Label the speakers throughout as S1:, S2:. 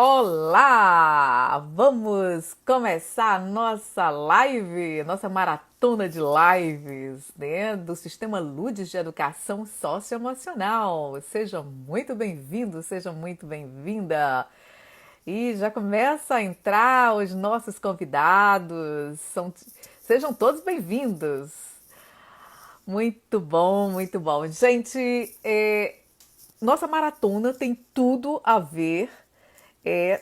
S1: Olá! Vamos começar a nossa live, nossa maratona de lives, né, do Sistema Ludes de Educação Socioemocional. Seja muito bem-vindo, seja muito bem-vinda. E já começa a entrar os nossos convidados. Sejam todos bem-vindos. Muito bom, muito bom. Gente, nossa maratona tem tudo a ver é,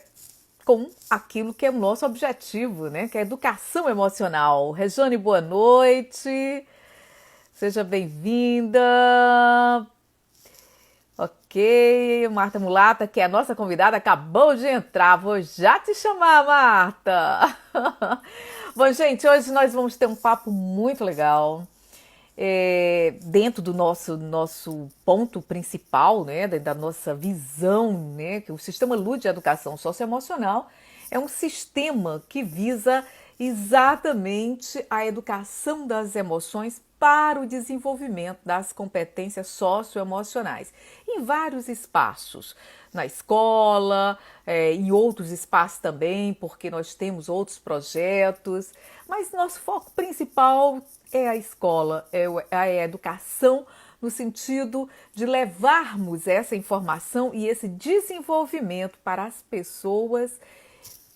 S1: com aquilo que é o nosso objetivo, né? Que é a educação emocional. Rejane, boa noite. Seja bem-vinda. Ok, Marta Mulata, que é a nossa convidada, acabou de entrar. Vou já te chamar, Marta. Bom, gente, hoje nós vamos ter um papo muito legal. Dentro do nosso ponto principal, né, da nossa visão, né, que o sistema Lude de Educação Socioemocional é um sistema que visa exatamente a educação das emoções para o desenvolvimento das competências socioemocionais em vários espaços, na escola, em outros espaços também, porque nós temos outros projetos, mas nosso foco principal é a escola, é a educação no sentido de levarmos essa informação e esse desenvolvimento para as pessoas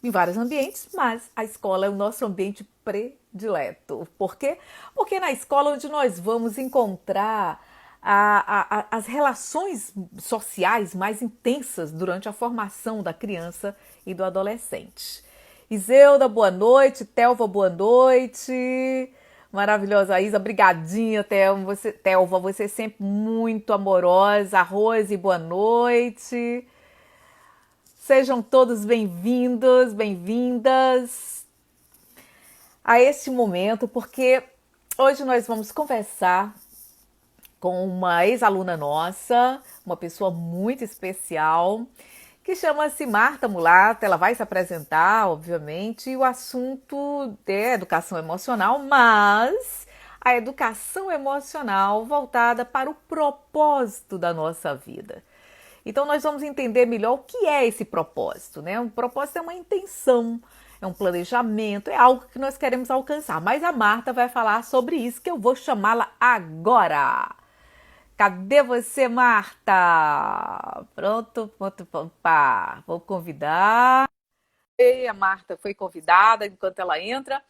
S1: em vários ambientes, mas a escola é o nosso ambiente predileto. Por quê? Porque é na escola onde nós vamos encontrar as relações sociais mais intensas durante a formação da criança e do adolescente. Iselda, boa noite. Telva, boa noite. Maravilhosa Isa, brigadinha, Telva, você é sempre muito amorosa. Rose, boa noite. Sejam todos bem-vindos, bem-vindas a este momento, porque hoje nós vamos conversar com uma ex-aluna nossa, uma pessoa muito especial, que chama-se Marta Mulata. Ela vai se apresentar, obviamente, e o assunto é educação emocional, mas a educação emocional voltada para o propósito da nossa vida. Então nós vamos entender melhor o que é esse propósito, né? Um propósito é uma intenção, é um planejamento, é algo que nós queremos alcançar. Mas a Marta vai falar sobre isso, que eu vou chamá-la agora. Cadê você, Marta? Pronto, pronto, pá. Vou convidar. E a Marta foi convidada enquanto ela entra.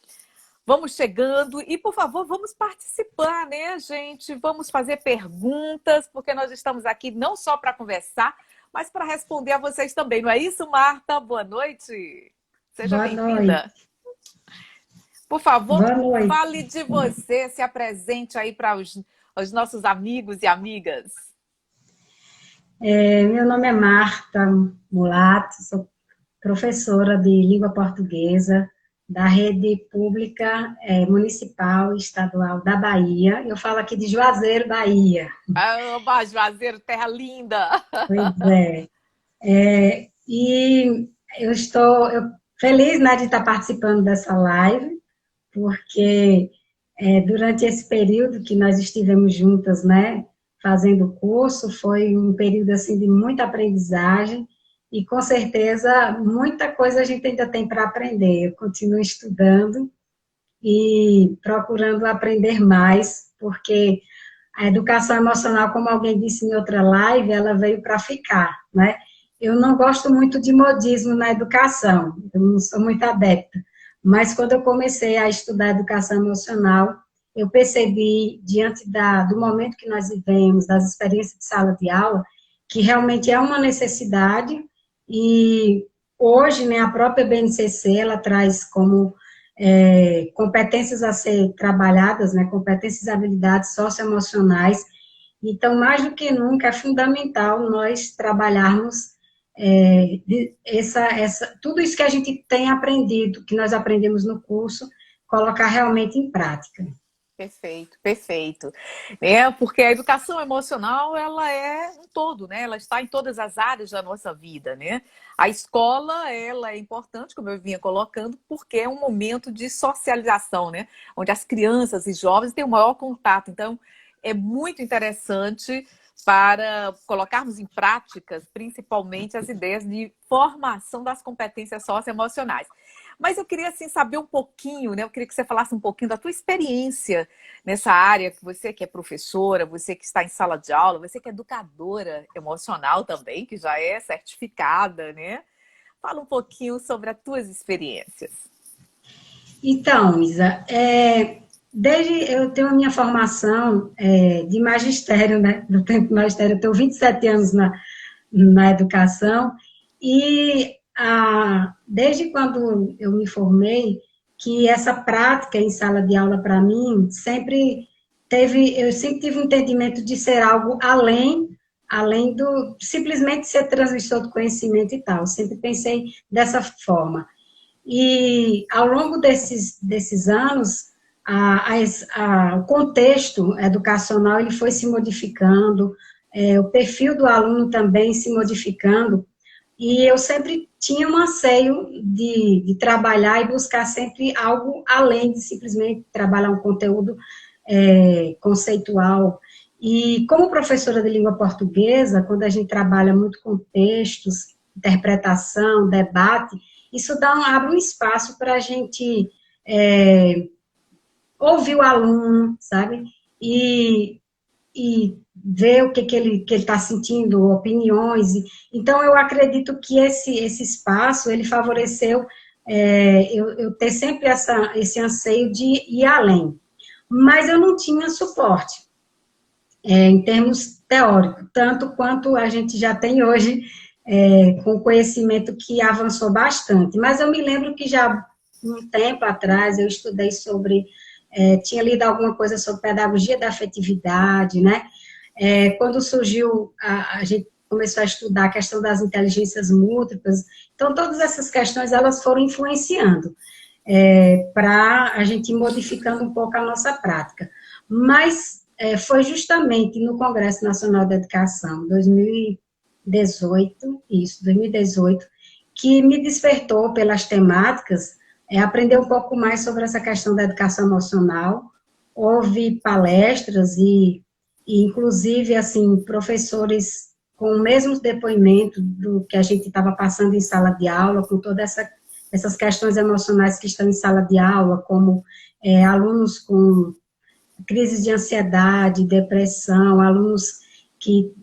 S1: Vamos chegando e, por favor, vamos participar, né, gente? Vamos fazer perguntas, porque nós estamos aqui não só para conversar, mas para responder a vocês também. Não é isso, Marta? Boa noite. Seja
S2: Boa noite.
S1: bem-vinda. Por favor,
S2: Boa noite.
S1: fale de você, se apresente aí para os nossos amigos e amigas.
S2: Meu nome é Marta Mulato, sou professora de língua portuguesa da rede pública municipal e estadual da Bahia. Eu falo aqui de Juazeiro, Bahia.
S1: Ah, Juazeiro, terra linda.
S2: Pois é. E eu feliz, né, de estar participando dessa live, porque durante esse período que nós estivemos juntas, né, fazendo o curso, foi um período, assim, de muita aprendizagem, e com certeza muita coisa a gente ainda tem para aprender. Eu continuo estudando e procurando aprender mais, porque a educação emocional, como alguém disse em outra live, ela veio para ficar, né? Eu não gosto muito de modismo na educação, eu não sou muito adepta, mas quando eu comecei a estudar educação emocional, eu percebi, diante do momento que nós vivemos, das experiências de sala de aula, que realmente é uma necessidade, e hoje, né, a própria BNCC, ela traz como competências a ser trabalhadas, né, competências e habilidades socioemocionais. Então, mais do que nunca, é fundamental nós trabalharmos tudo isso que a gente tem aprendido, que nós aprendemos no curso, colocar realmente em prática.
S1: Perfeito, perfeito. É, porque a educação emocional, ela é um todo, né? Ela está em todas as áreas da nossa vida, né? A escola, ela é importante, como eu vinha colocando, porque é um momento de socialização, né? Onde as crianças e jovens têm o maior contato. Então, é muito interessante para colocarmos em práticas, principalmente as ideias de formação das competências socioemocionais. Mas eu queria assim, saber um pouquinho, né? Eu queria que você falasse um pouquinho da tua experiência nessa área, que você que é professora, você que está em sala de aula, você que é educadora emocional também, que já é certificada, né? Fala um pouquinho sobre as tuas experiências.
S2: Então, Isa, desde eu tenho a minha formação de magistério, né? Do tempo do magistério, eu tenho 27 anos na educação, e desde quando eu me formei, que essa prática em sala de aula, para mim, eu sempre tive um entendimento de ser algo além do simplesmente ser transmissor do conhecimento e tal. Eu sempre pensei dessa forma. E ao longo desses anos, o contexto educacional ele foi se modificando, o perfil do aluno também se modificando, e eu sempre tinha um anseio de trabalhar e buscar sempre algo além de simplesmente trabalhar um conteúdo conceitual. E como professora de língua portuguesa, quando a gente trabalha muito com textos, interpretação, debate, isso abre um espaço para a gente ouvir o aluno, sabe? E ver o que ele está sentindo, opiniões. Então, eu acredito que esse espaço, ele favoreceu eu ter sempre esse anseio de ir além. Mas eu não tinha suporte, em termos teóricos, tanto quanto a gente já tem hoje, com conhecimento que avançou bastante. Mas eu me lembro que já um tempo atrás eu estudei tinha lido alguma coisa sobre pedagogia da afetividade, né? Quando surgiu, a gente começou a estudar a questão das inteligências múltiplas, então todas essas questões elas foram influenciando para a gente ir modificando um pouco a nossa prática. Mas foi justamente no Congresso Nacional da Educação, 2018, que me despertou pelas temáticas, aprender um pouco mais sobre essa questão da educação emocional. Houve palestras e inclusive, assim, professores com o mesmo depoimento do que a gente estava passando em sala de aula, com todas essas questões emocionais que estão em sala de aula, como alunos com crises de ansiedade, depressão, alunos que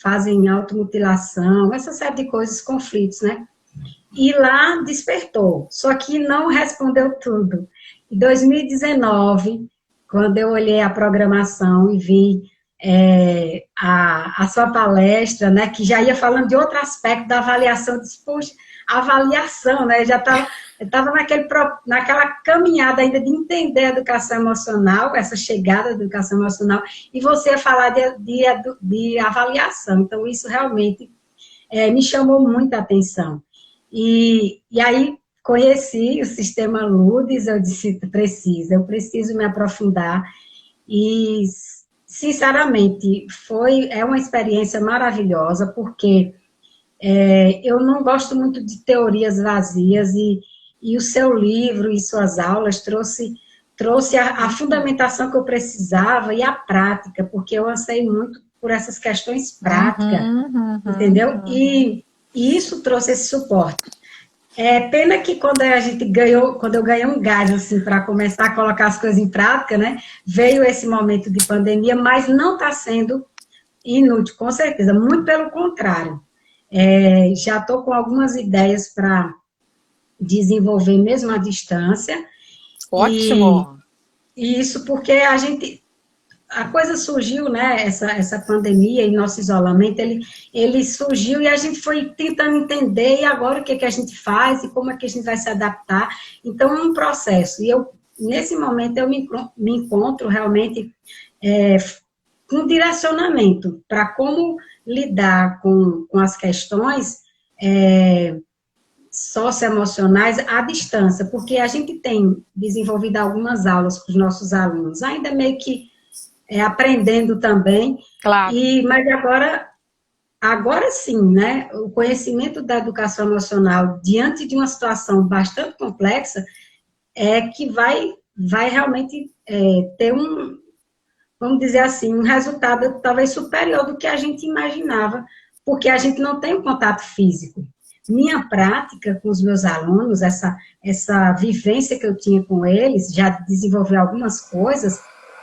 S2: fazem automutilação, essa série de coisas, conflitos, né? E lá despertou, só que não respondeu tudo. Em 2019, quando eu olhei a programação e vi a sua palestra, né, que já ia falando de outro aspecto da avaliação, eu disse, poxa, avaliação, né, eu estava naquela caminhada ainda de entender a educação emocional, essa chegada da educação emocional, e você ia falar de avaliação, então isso realmente me chamou muita atenção. E aí conheci o sistema Ludes, eu disse, eu preciso me aprofundar, e sinceramente é uma experiência maravilhosa, porque eu não gosto muito de teorias vazias, e o seu livro e suas aulas trouxe a fundamentação que eu precisava e a prática, porque eu ansei muito por essas questões práticas, entendeu? E isso trouxe esse suporte. Pena que quando eu ganhei um gás, assim, para começar a colocar as coisas em prática, né, veio esse momento de pandemia, mas não está sendo inútil, com certeza, muito pelo contrário. Já estou com algumas ideias para desenvolver mesmo à distância.
S1: Ótimo!
S2: E isso porque a coisa surgiu, né, essa pandemia e nosso isolamento, ele surgiu e a gente foi tentando entender, e agora o que a gente faz e como é que a gente vai se adaptar. Então, é um processo. E nesse momento, eu me encontro realmente com direcionamento para como lidar com as questões socioemocionais à distância, porque a gente tem desenvolvido algumas aulas com os nossos alunos, ainda meio que aprendendo também,
S1: claro.
S2: Mas agora sim, né, o conhecimento da educação emocional diante de uma situação bastante complexa que vai realmente ter vamos dizer assim, um resultado talvez superior do que a gente imaginava, porque a gente não tem um contato físico. Minha prática com os meus alunos, essa vivência que eu tinha com eles, já desenvolver algumas coisas,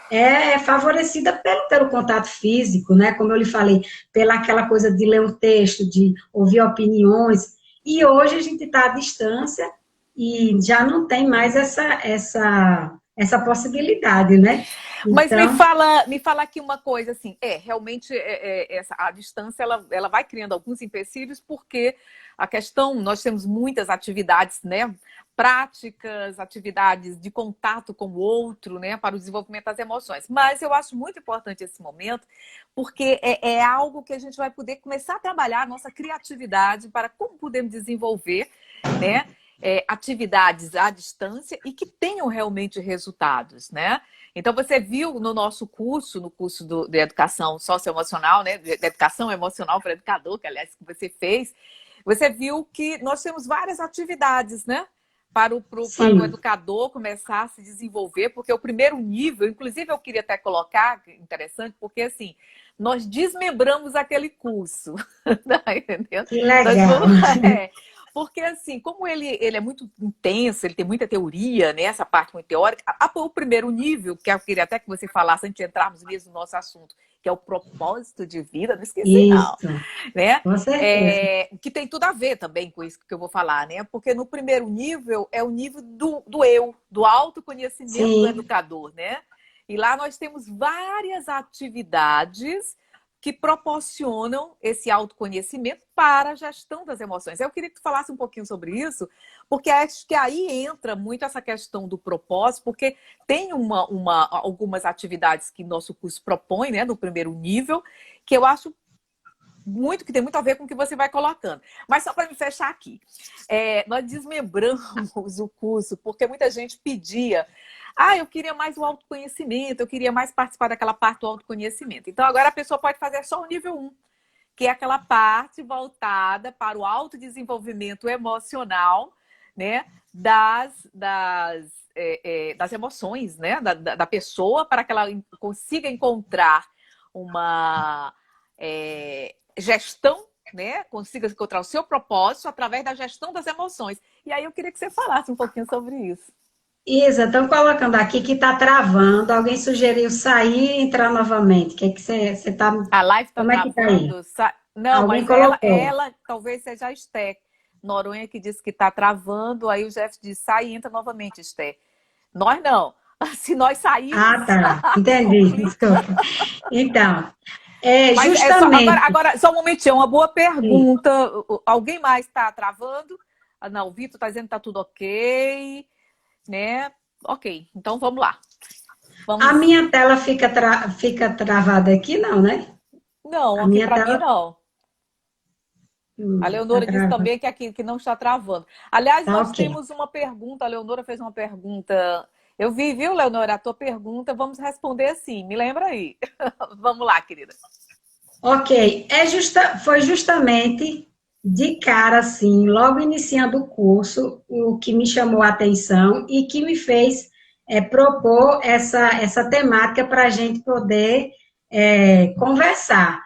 S2: é favorecida pelo contato físico, né? Como eu lhe falei, pela aquela coisa de ler um texto, de ouvir opiniões. E hoje a gente está à distância e já não tem mais essa possibilidade, né?
S1: Mas
S2: Então,
S1: me fala aqui uma coisa assim, realmente a distância ela vai criando alguns empecilhos porque a questão, nós temos muitas atividades, né, práticas, atividades de contato com o outro, né, para o desenvolvimento das emoções. Mas eu acho muito importante esse momento porque é algo que a gente vai poder começar a trabalhar a nossa criatividade para como podemos desenvolver, né, atividades à distância e que tenham realmente resultados, né? Então, você viu no nosso curso, no curso de educação socioemocional, né? De educação emocional para educador, que aliás que você fez, você viu que nós temos várias atividades, né? Para o
S2: sim,
S1: educador começar a se desenvolver, porque o primeiro nível, inclusive eu queria até colocar, interessante, porque assim, nós desmembramos aquele curso, tá entendendo?
S2: que
S1: Nós
S2: legal.
S1: vamos, porque assim, como ele é muito intenso, ele tem muita teoria, né? Essa parte muito teórica, o primeiro nível, que eu queria até que você falasse antes de entrarmos mesmo no nosso assunto, que é o propósito de vida, não esqueci não,
S2: Isso,
S1: né?
S2: com certeza.
S1: Que tem tudo a ver também com isso que eu vou falar, né? Porque no primeiro nível é o nível do eu, do autoconhecimento do
S2: Sim,
S1: educador, né? E lá nós temos várias atividades que proporcionam esse autoconhecimento para a gestão das emoções. Eu queria que tu falasse um pouquinho sobre isso, porque acho que aí entra muito essa questão do propósito, porque tem algumas atividades que nosso curso propõe, né, no primeiro nível, que eu acho que tem muito a ver com o que você vai colocando. Mas só para me fechar aqui, nós desmembramos o curso, porque muita gente pedia, eu queria mais o autoconhecimento, eu queria mais participar daquela parte do autoconhecimento. Então agora a pessoa pode fazer só o nível 1, que é aquela parte voltada para o autodesenvolvimento emocional, né, das emoções, né, da pessoa, para que ela consiga encontrar uma gestão, né? Consiga encontrar o seu propósito através da gestão das emoções. E aí eu queria que você falasse um pouquinho sobre isso.
S2: Isa, estão colocando aqui que está travando. Alguém sugeriu sair e entrar novamente. O que é que você está.
S1: A live está
S2: Como é que está aí?
S1: travando? Não,
S2: Alguém
S1: mas
S2: colocou.
S1: ela talvez seja a Esté Noronha que disse que está travando. Aí o Jeff disse, sai e entra novamente, Esté. Nós não. Se nós
S2: Ah,
S1: sairmos,
S2: tá. Entendi.
S1: complica.
S2: Desculpa. Então,
S1: Mas
S2: justamente.
S1: agora, só um momentinho, uma boa pergunta. Alguém mais está travando? Não, o Vitor está dizendo que está tudo ok, né? Ok, então vamos lá.
S2: A
S1: Vamos.
S2: minha tela fica travada aqui, não, né?
S1: Não,
S2: A
S1: aqui
S2: minha
S1: para mim
S2: tela
S1: não. A
S2: tá
S1: Leonora disse
S2: travada.
S1: também que aqui que não está travando. Aliás,
S2: Tá
S1: nós
S2: ok.
S1: temos uma pergunta. A Leonora fez uma pergunta. Eu vi, viu, Leonora, a tua pergunta. Vamos responder assim. Me lembra aí. Vamos lá, querida.
S2: Ok. Foi justamente de cara, assim, logo iniciando o curso, o que me chamou a atenção e que me fez propor essa temática para a gente poder conversar.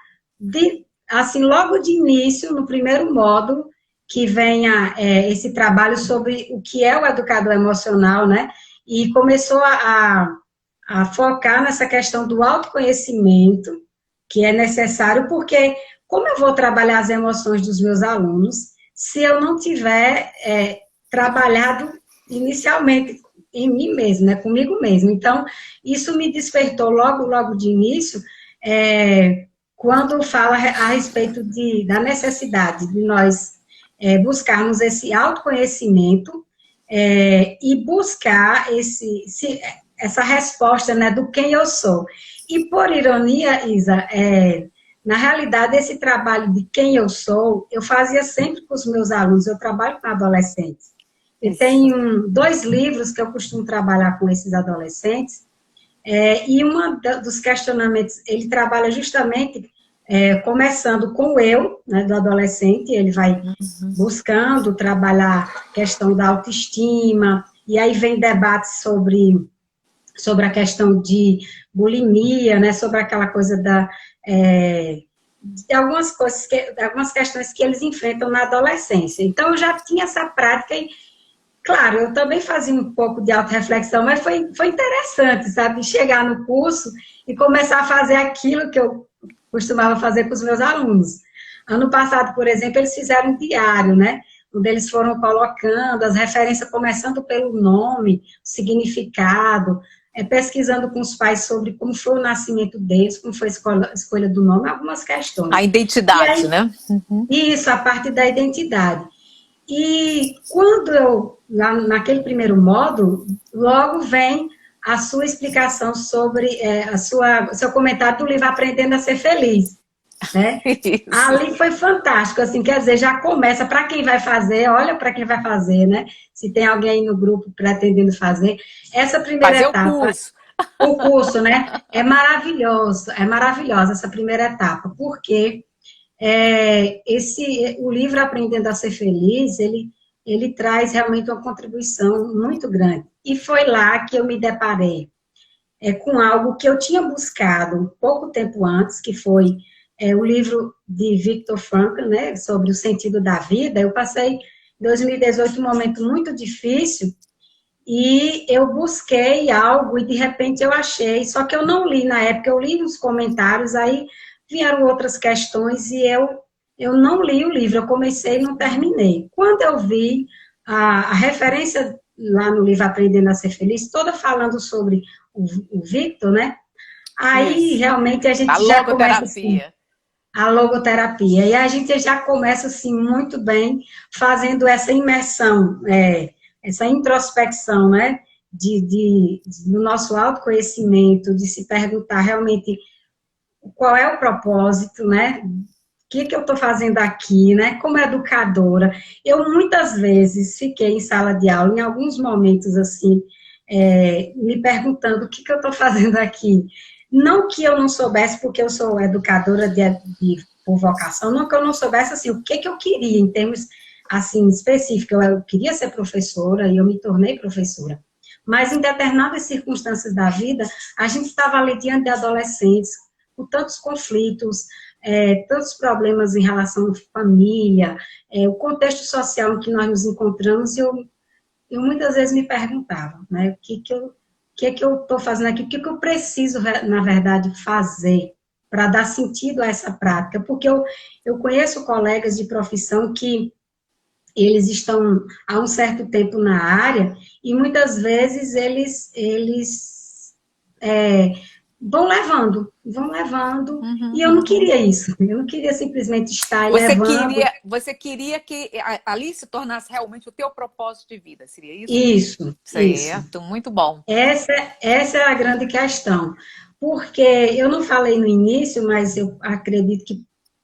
S2: Assim, logo de início, no primeiro módulo, que venha esse trabalho sobre o que é o educador emocional, né? E começou a focar nessa questão do autoconhecimento, que é necessário, porque como eu vou trabalhar as emoções dos meus alunos se eu não tiver trabalhado inicialmente em mim mesmo, né, comigo mesmo? Então, isso me despertou logo de início, quando fala a respeito da necessidade de nós buscarmos esse autoconhecimento e buscar essa resposta, né, do quem eu sou. E por ironia, Isa, na realidade, esse trabalho de quem eu sou, eu fazia sempre com os meus alunos, eu trabalho com adolescentes. Eu
S1: Isso.
S2: tenho 2 livros que eu costumo trabalhar com esses adolescentes, e um dos questionamentos, ele trabalha justamente começando com o eu, né, do adolescente, ele vai buscando trabalhar a questão da autoestima, e aí vem debates sobre sobre a questão de bulimia, né, sobre aquela coisa de algumas coisas, algumas questões que eles enfrentam na adolescência. Então, eu já tinha essa prática e, claro, eu também fazia um pouco de autorreflexão, mas foi interessante, sabe, chegar no curso e começar a fazer aquilo que eu costumava fazer com os meus alunos. Ano passado, por exemplo, eles fizeram um diário, né? Onde eles foram colocando as referências, começando pelo nome, significado, pesquisando com os pais sobre como foi o nascimento deles, como foi a escolha do nome, algumas questões.
S1: A
S2: E
S1: identidade,
S2: aí,
S1: né? Uhum.
S2: isso, a parte da identidade. E quando lá naquele primeiro módulo, logo vem a sua explicação sobre o seu comentário do livro Aprendendo a Ser Feliz, né?
S1: Isso.
S2: Ali foi fantástico, assim, quer dizer, já começa, para quem vai fazer, olha para quem vai fazer, né? Se tem alguém no grupo pretendendo fazer, essa primeira
S1: Fazer o
S2: etapa,
S1: curso.
S2: o curso, né? É maravilhosa essa primeira etapa, porque o livro Aprendendo a Ser Feliz, ele traz realmente uma contribuição muito grande. E foi lá que eu me deparei com algo que eu tinha buscado pouco tempo antes, que foi o livro de Viktor Frankl, né, sobre o sentido da vida. Eu passei em 2018 um momento muito difícil e eu busquei algo e de repente eu achei, só que eu não li na época, eu li nos comentários, aí vieram outras questões e eu não li o livro, eu comecei e não terminei. Quando eu vi a referência lá no livro Aprendendo a Ser Feliz, toda falando sobre o Victor, né? Aí
S1: Isso.
S2: realmente a
S1: A
S2: gente já começa assim,
S1: logoterapia.
S2: a logoterapia. E a gente já começa, assim, muito bem, fazendo essa imersão, essa introspecção, né? Do nosso autoconhecimento, de se perguntar realmente qual é o propósito, né? O que eu estou fazendo aqui, né? Como educadora. Eu, muitas vezes, fiquei em sala de aula, em alguns momentos, assim, me perguntando o que eu estou fazendo aqui. Não que eu não soubesse, porque eu sou educadora por vocação, não que eu não soubesse, assim, o que eu queria, em termos, assim, específicos. Eu queria ser professora e eu me tornei professora. Mas, em determinadas circunstâncias da vida, a gente estava ali diante de adolescentes, com tantos conflitos, tantos problemas em relação à família, o contexto social em que nós nos encontramos, e eu muitas vezes me perguntava, né, o que eu estou fazendo aqui, o que eu preciso, na verdade, fazer para dar sentido a essa prática, porque eu conheço colegas de profissão que eles estão há um certo tempo na área e muitas vezes eles vão levando,
S1: Uhum,
S2: e eu não
S1: uhum.
S2: queria isso, eu não queria simplesmente estar levando.
S1: Você queria que ali se tornasse realmente o teu propósito de vida, seria isso?
S2: Isso.
S1: Certo, muito bom.
S2: Essa é a grande questão, porque eu não falei no início, mas eu acredito que,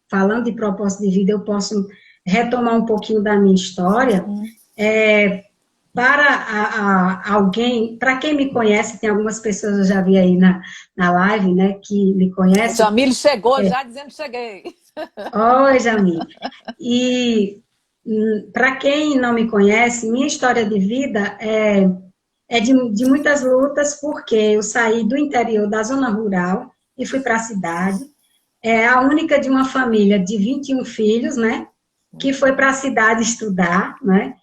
S2: falando de propósito de vida, eu posso retomar um pouquinho da minha história.
S1: Uhum.
S2: Para alguém, para quem me conhece, tem algumas pessoas eu já vi aí na live, né, que me
S1: O
S2: conhecem.
S1: Jamile chegou já dizendo cheguei.
S2: Oi, Jamil. E para quem não me conhece, minha história de vida é de muitas lutas, porque eu saí do interior da zona rural e fui para a cidade. É a única de uma família de 21 filhos, né? Que foi para a cidade estudar, né?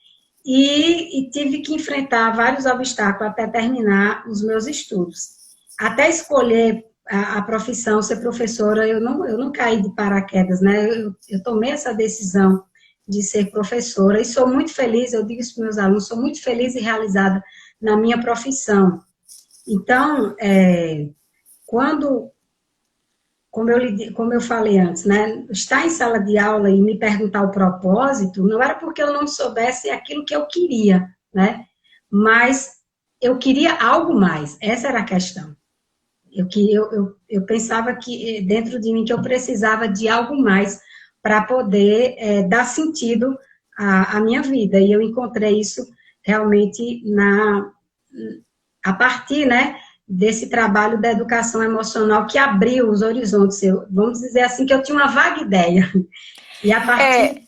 S2: E tive que enfrentar vários obstáculos até terminar os meus estudos. Até escolher a profissão, ser professora, eu não caí de paraquedas, né? Eu tomei essa decisão de ser professora e sou muito feliz, eu digo isso para meus alunos, sou muito feliz e realizada na minha profissão. Então, quando, como eu falei antes, né, estar em sala de aula e me perguntar o propósito, não era porque eu não soubesse aquilo que eu queria, né, mas eu queria algo mais, essa era a questão. Eu pensava que dentro de mim que eu precisava de algo mais para poder dar sentido à minha vida, e eu encontrei isso realmente a partir, né, desse trabalho da educação emocional que abriu os horizontes. Vamos dizer assim, que eu tinha uma vaga ideia. E a partir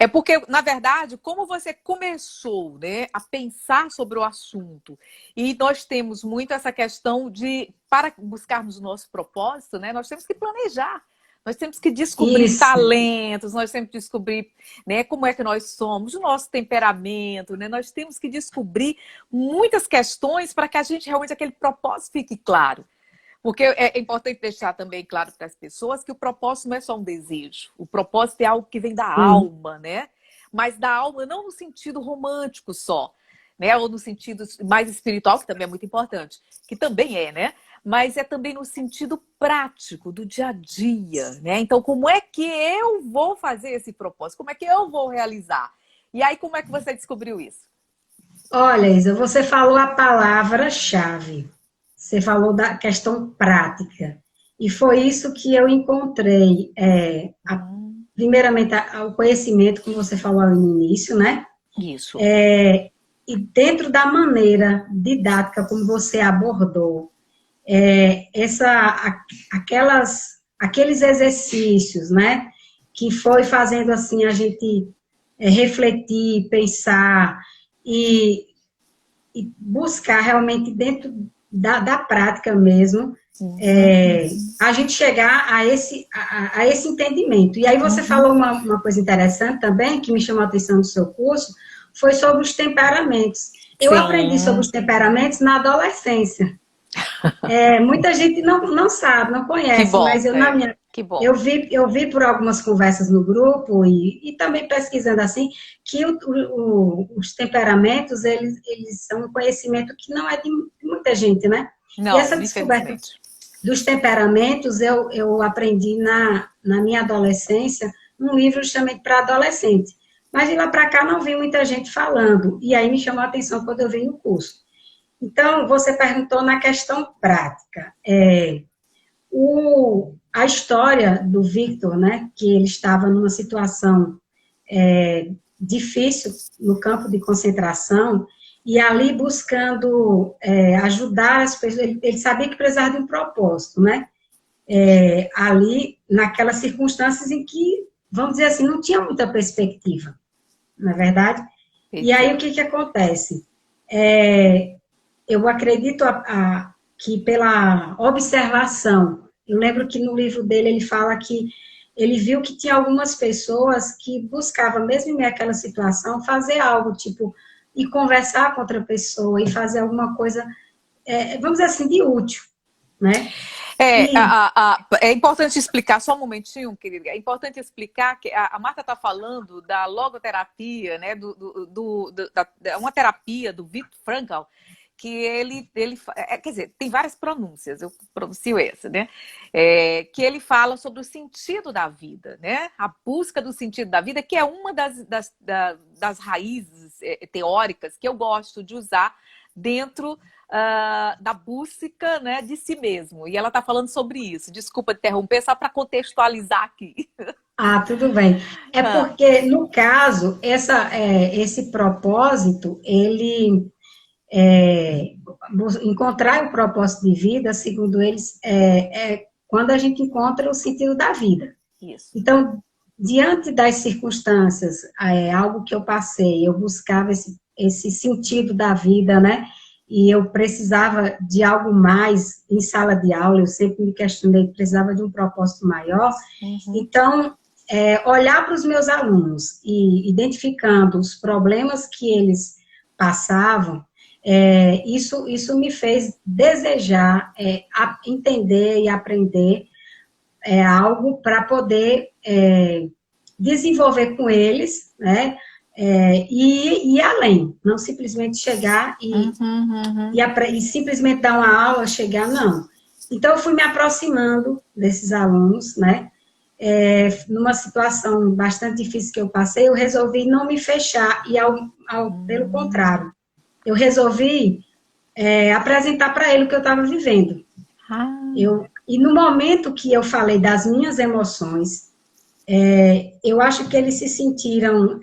S1: É porque, na verdade, como você começou, né, a pensar sobre o assunto, e nós temos muito essa questão de, para buscarmos o nosso propósito, né, nós temos que planejar, nós temos que descobrir
S2: Isso,
S1: talentos, nós temos que descobrir, né, como é que nós somos, o nosso temperamento, né, nós temos que descobrir muitas questões para que a gente realmente, aquele propósito fique claro. Porque é importante deixar também claro para as pessoas que o propósito não é só um desejo. O propósito é algo que vem da
S2: sim.
S1: alma, né? Mas da alma não no sentido romântico só, né? Ou no sentido mais espiritual, que também é muito importante, que também é, né? Mas é também no sentido prático, do dia a dia, né? Então, como é que eu vou fazer esse propósito? Como é que eu vou realizar? E aí, como é que você descobriu isso?
S2: Olha, Isa, você falou a palavra-chave. Você falou da questão prática. E foi isso que eu encontrei. Primeiramente, o conhecimento, como você falou no início, né?
S1: Isso.
S2: E dentro da maneira didática como você abordou, aqueles exercícios, né? Que foi fazendo assim a gente refletir, pensar e, e buscar realmente dentro da prática mesmo, a gente chegar a esse entendimento. E aí você falou uma coisa interessante também, que me chamou a atenção do seu curso, foi sobre os temperamentos. Eu aprendi sobre
S1: Sim.
S2: os temperamentos na adolescência. Muita gente não sabe, não
S1: Que
S2: conhece, mas
S1: bom, é. Que bom.
S2: eu vi por algumas conversas no grupo e também pesquisando assim, que os temperamentos, eles são um conhecimento que não é de muita gente, né? E essa
S1: Não,
S2: descoberta
S1: infelizmente.
S2: dos temperamentos eu aprendi na minha adolescência, um livro justamente para adolescente. Mas de lá para cá não vi muita gente falando, e aí me chamou a atenção quando eu vi no curso. Então, você perguntou na questão prática. A história do Victor, né, que ele estava numa situação difícil no campo de concentração, e ali buscando ajudar as pessoas, ele sabia que precisava de um propósito, né? Ali, naquelas circunstâncias em que, vamos dizer assim, não tinha muita perspectiva, não é verdade? E aí, o
S1: Perfeito.
S2: que acontece? Eu acredito que pela observação, eu lembro que no livro dele ele fala que ele viu que tinha algumas pessoas que buscavam, mesmo em meio àquela situação, fazer algo, tipo, e conversar com outra pessoa, e fazer alguma coisa, vamos dizer assim, de útil, né? E,
S1: É importante explicar, só um momentinho, querida. É importante explicar que a Marta está falando da logoterapia, né? Uma terapia do Viktor Frankl, que quer dizer, tem várias pronúncias, eu pronuncio essa, né? Que ele fala sobre o sentido da vida, né? A busca do sentido da vida, que é uma das raízes teóricas que eu gosto de usar dentro da busca, né, de si mesmo. E ela está falando sobre isso. Desculpa interromper, só para contextualizar aqui.
S2: tudo bem. É porque, no caso, esse propósito, ele encontrar o propósito de vida, segundo eles, quando a gente encontra o sentido da vida.
S1: Isso.
S2: Então, diante das circunstâncias, algo que eu passei, eu buscava esse sentido da vida, né? E eu precisava de algo mais em sala de aula, eu sempre me questionei, precisava de um propósito maior. Então, olhar para os meus alunos e identificando os problemas que eles passavam, isso me fez desejar entender e aprender algo para poder desenvolver com eles, né? E ir além, não simplesmente chegar e simplesmente dar uma aula, chegar, não. Então, eu fui me aproximando desses alunos, né? Numa situação bastante difícil que eu passei, eu resolvi não me fechar, e pelo contrário, eu resolvi apresentar para ele o que eu estava vivendo. E no momento que eu falei das minhas emoções, eu acho que eles se sentiram,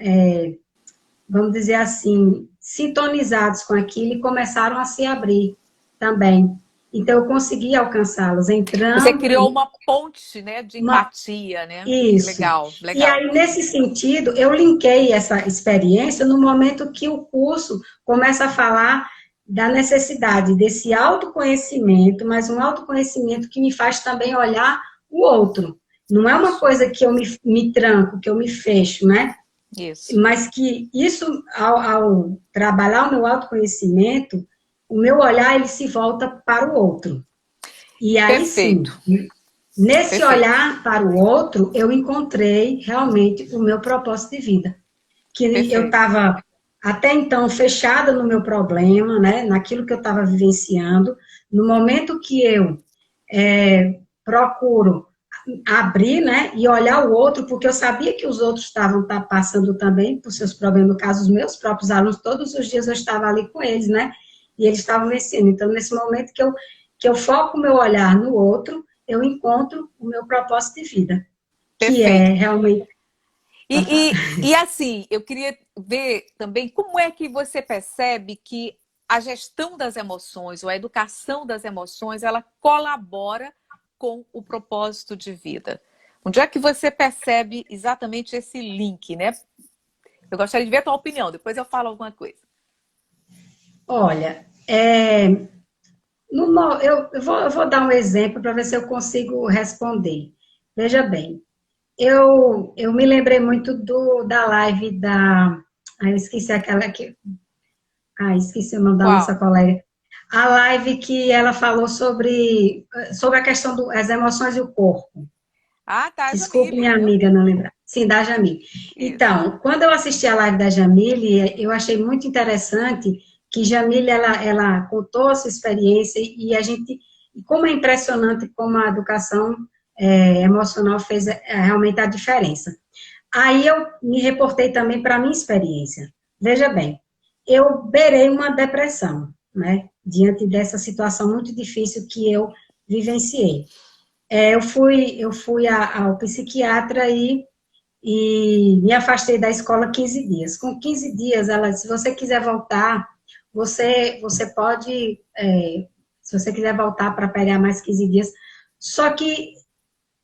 S2: vamos dizer assim, sintonizados com aquilo e começaram a se abrir também. Então, eu consegui alcançá-los
S1: Você
S2: entrando
S1: criou uma ponte, né, de
S2: uma...
S1: empatia, né?
S2: Isso.
S1: Legal,
S2: E
S1: legal.
S2: aí, nesse sentido, eu linkei essa experiência no momento que o curso começa a falar da necessidade desse autoconhecimento, mas um autoconhecimento que me faz também olhar o outro. Não é uma
S1: Isso,
S2: coisa que eu me tranco, que eu me fecho, né?
S1: isso.
S2: Mas que isso, ao trabalhar o meu autoconhecimento, o meu olhar ele se volta para o outro. E aí
S1: Perfeito,
S2: sim, nesse
S1: perfeito,
S2: olhar para o outro, eu encontrei realmente o meu propósito de vida. Que eu
S1: perfeito.
S2: estava até então fechada no meu problema, né, naquilo que eu estava vivenciando. No momento que eu procuro abrir, né, e olhar o outro, porque eu sabia que os outros estavam passando também por seus problemas, no caso, os meus próprios alunos, todos os dias eu estava ali com eles, né, e eles estavam vencendo. Então, nesse momento que eu foco o meu olhar no outro, eu encontro o meu propósito de vida, que é
S1: Perfeito.
S2: realmente... Pode falar.
S1: E assim, eu queria ver também como é que você percebe que a gestão das emoções ou a educação das emoções, ela colabora com o propósito de vida. Onde é que você percebe exatamente esse link, né? Eu gostaria de ver a tua opinião, depois eu falo alguma coisa.
S2: Olha, eu vou dar um exemplo para ver se eu consigo responder. Veja bem, eu me lembrei muito da live da. Eu esqueci aquela que. Esqueci o nome da nossa
S1: Qual?
S2: colega. A live que ela falou sobre a questão das emoções e o corpo.
S1: Ah, tá,
S2: Desculpe,
S1: Jamile,
S2: minha
S1: né?
S2: amiga, não lembrar. Sim, da Jamile.
S1: Isso.
S2: Então, quando eu assisti a live da Jamile, eu achei muito interessante que Jamile, ela contou a sua experiência e a gente, e como é impressionante como a educação emocional fez realmente a diferença. Aí eu me reportei também para a minha experiência. Veja bem, eu beirei uma depressão, né, diante dessa situação muito difícil que eu vivenciei. Eu fui ao psiquiatra e me afastei da escola 15 dias. Com 15 dias, ela disse, se você quiser voltar, você pode, se você quiser voltar para pegar mais 15 dias. Só que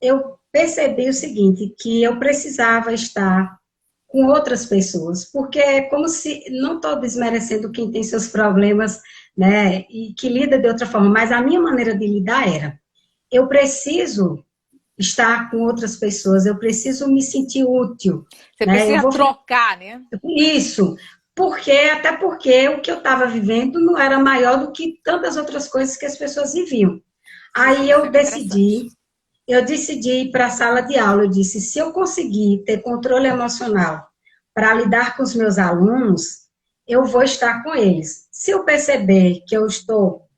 S2: eu percebi o seguinte, que eu precisava estar com outras pessoas, porque é como se, não estou desmerecendo quem tem seus problemas, né, e que lida de outra forma, mas a minha maneira de lidar era, eu preciso estar com outras pessoas, eu preciso me sentir útil,
S1: Você
S2: né? Eu
S1: precisa
S2: vou ficar
S1: trocar, né?
S2: com isso, até porque o que eu estava vivendo não era maior do que tantas outras coisas que as pessoas viviam. Aí
S1: Isso é interessante.
S2: eu decidi ir para a sala de aula, eu disse, se eu conseguir ter controle emocional para lidar com os meus alunos, eu vou estar com eles. Se eu perceber que eu estou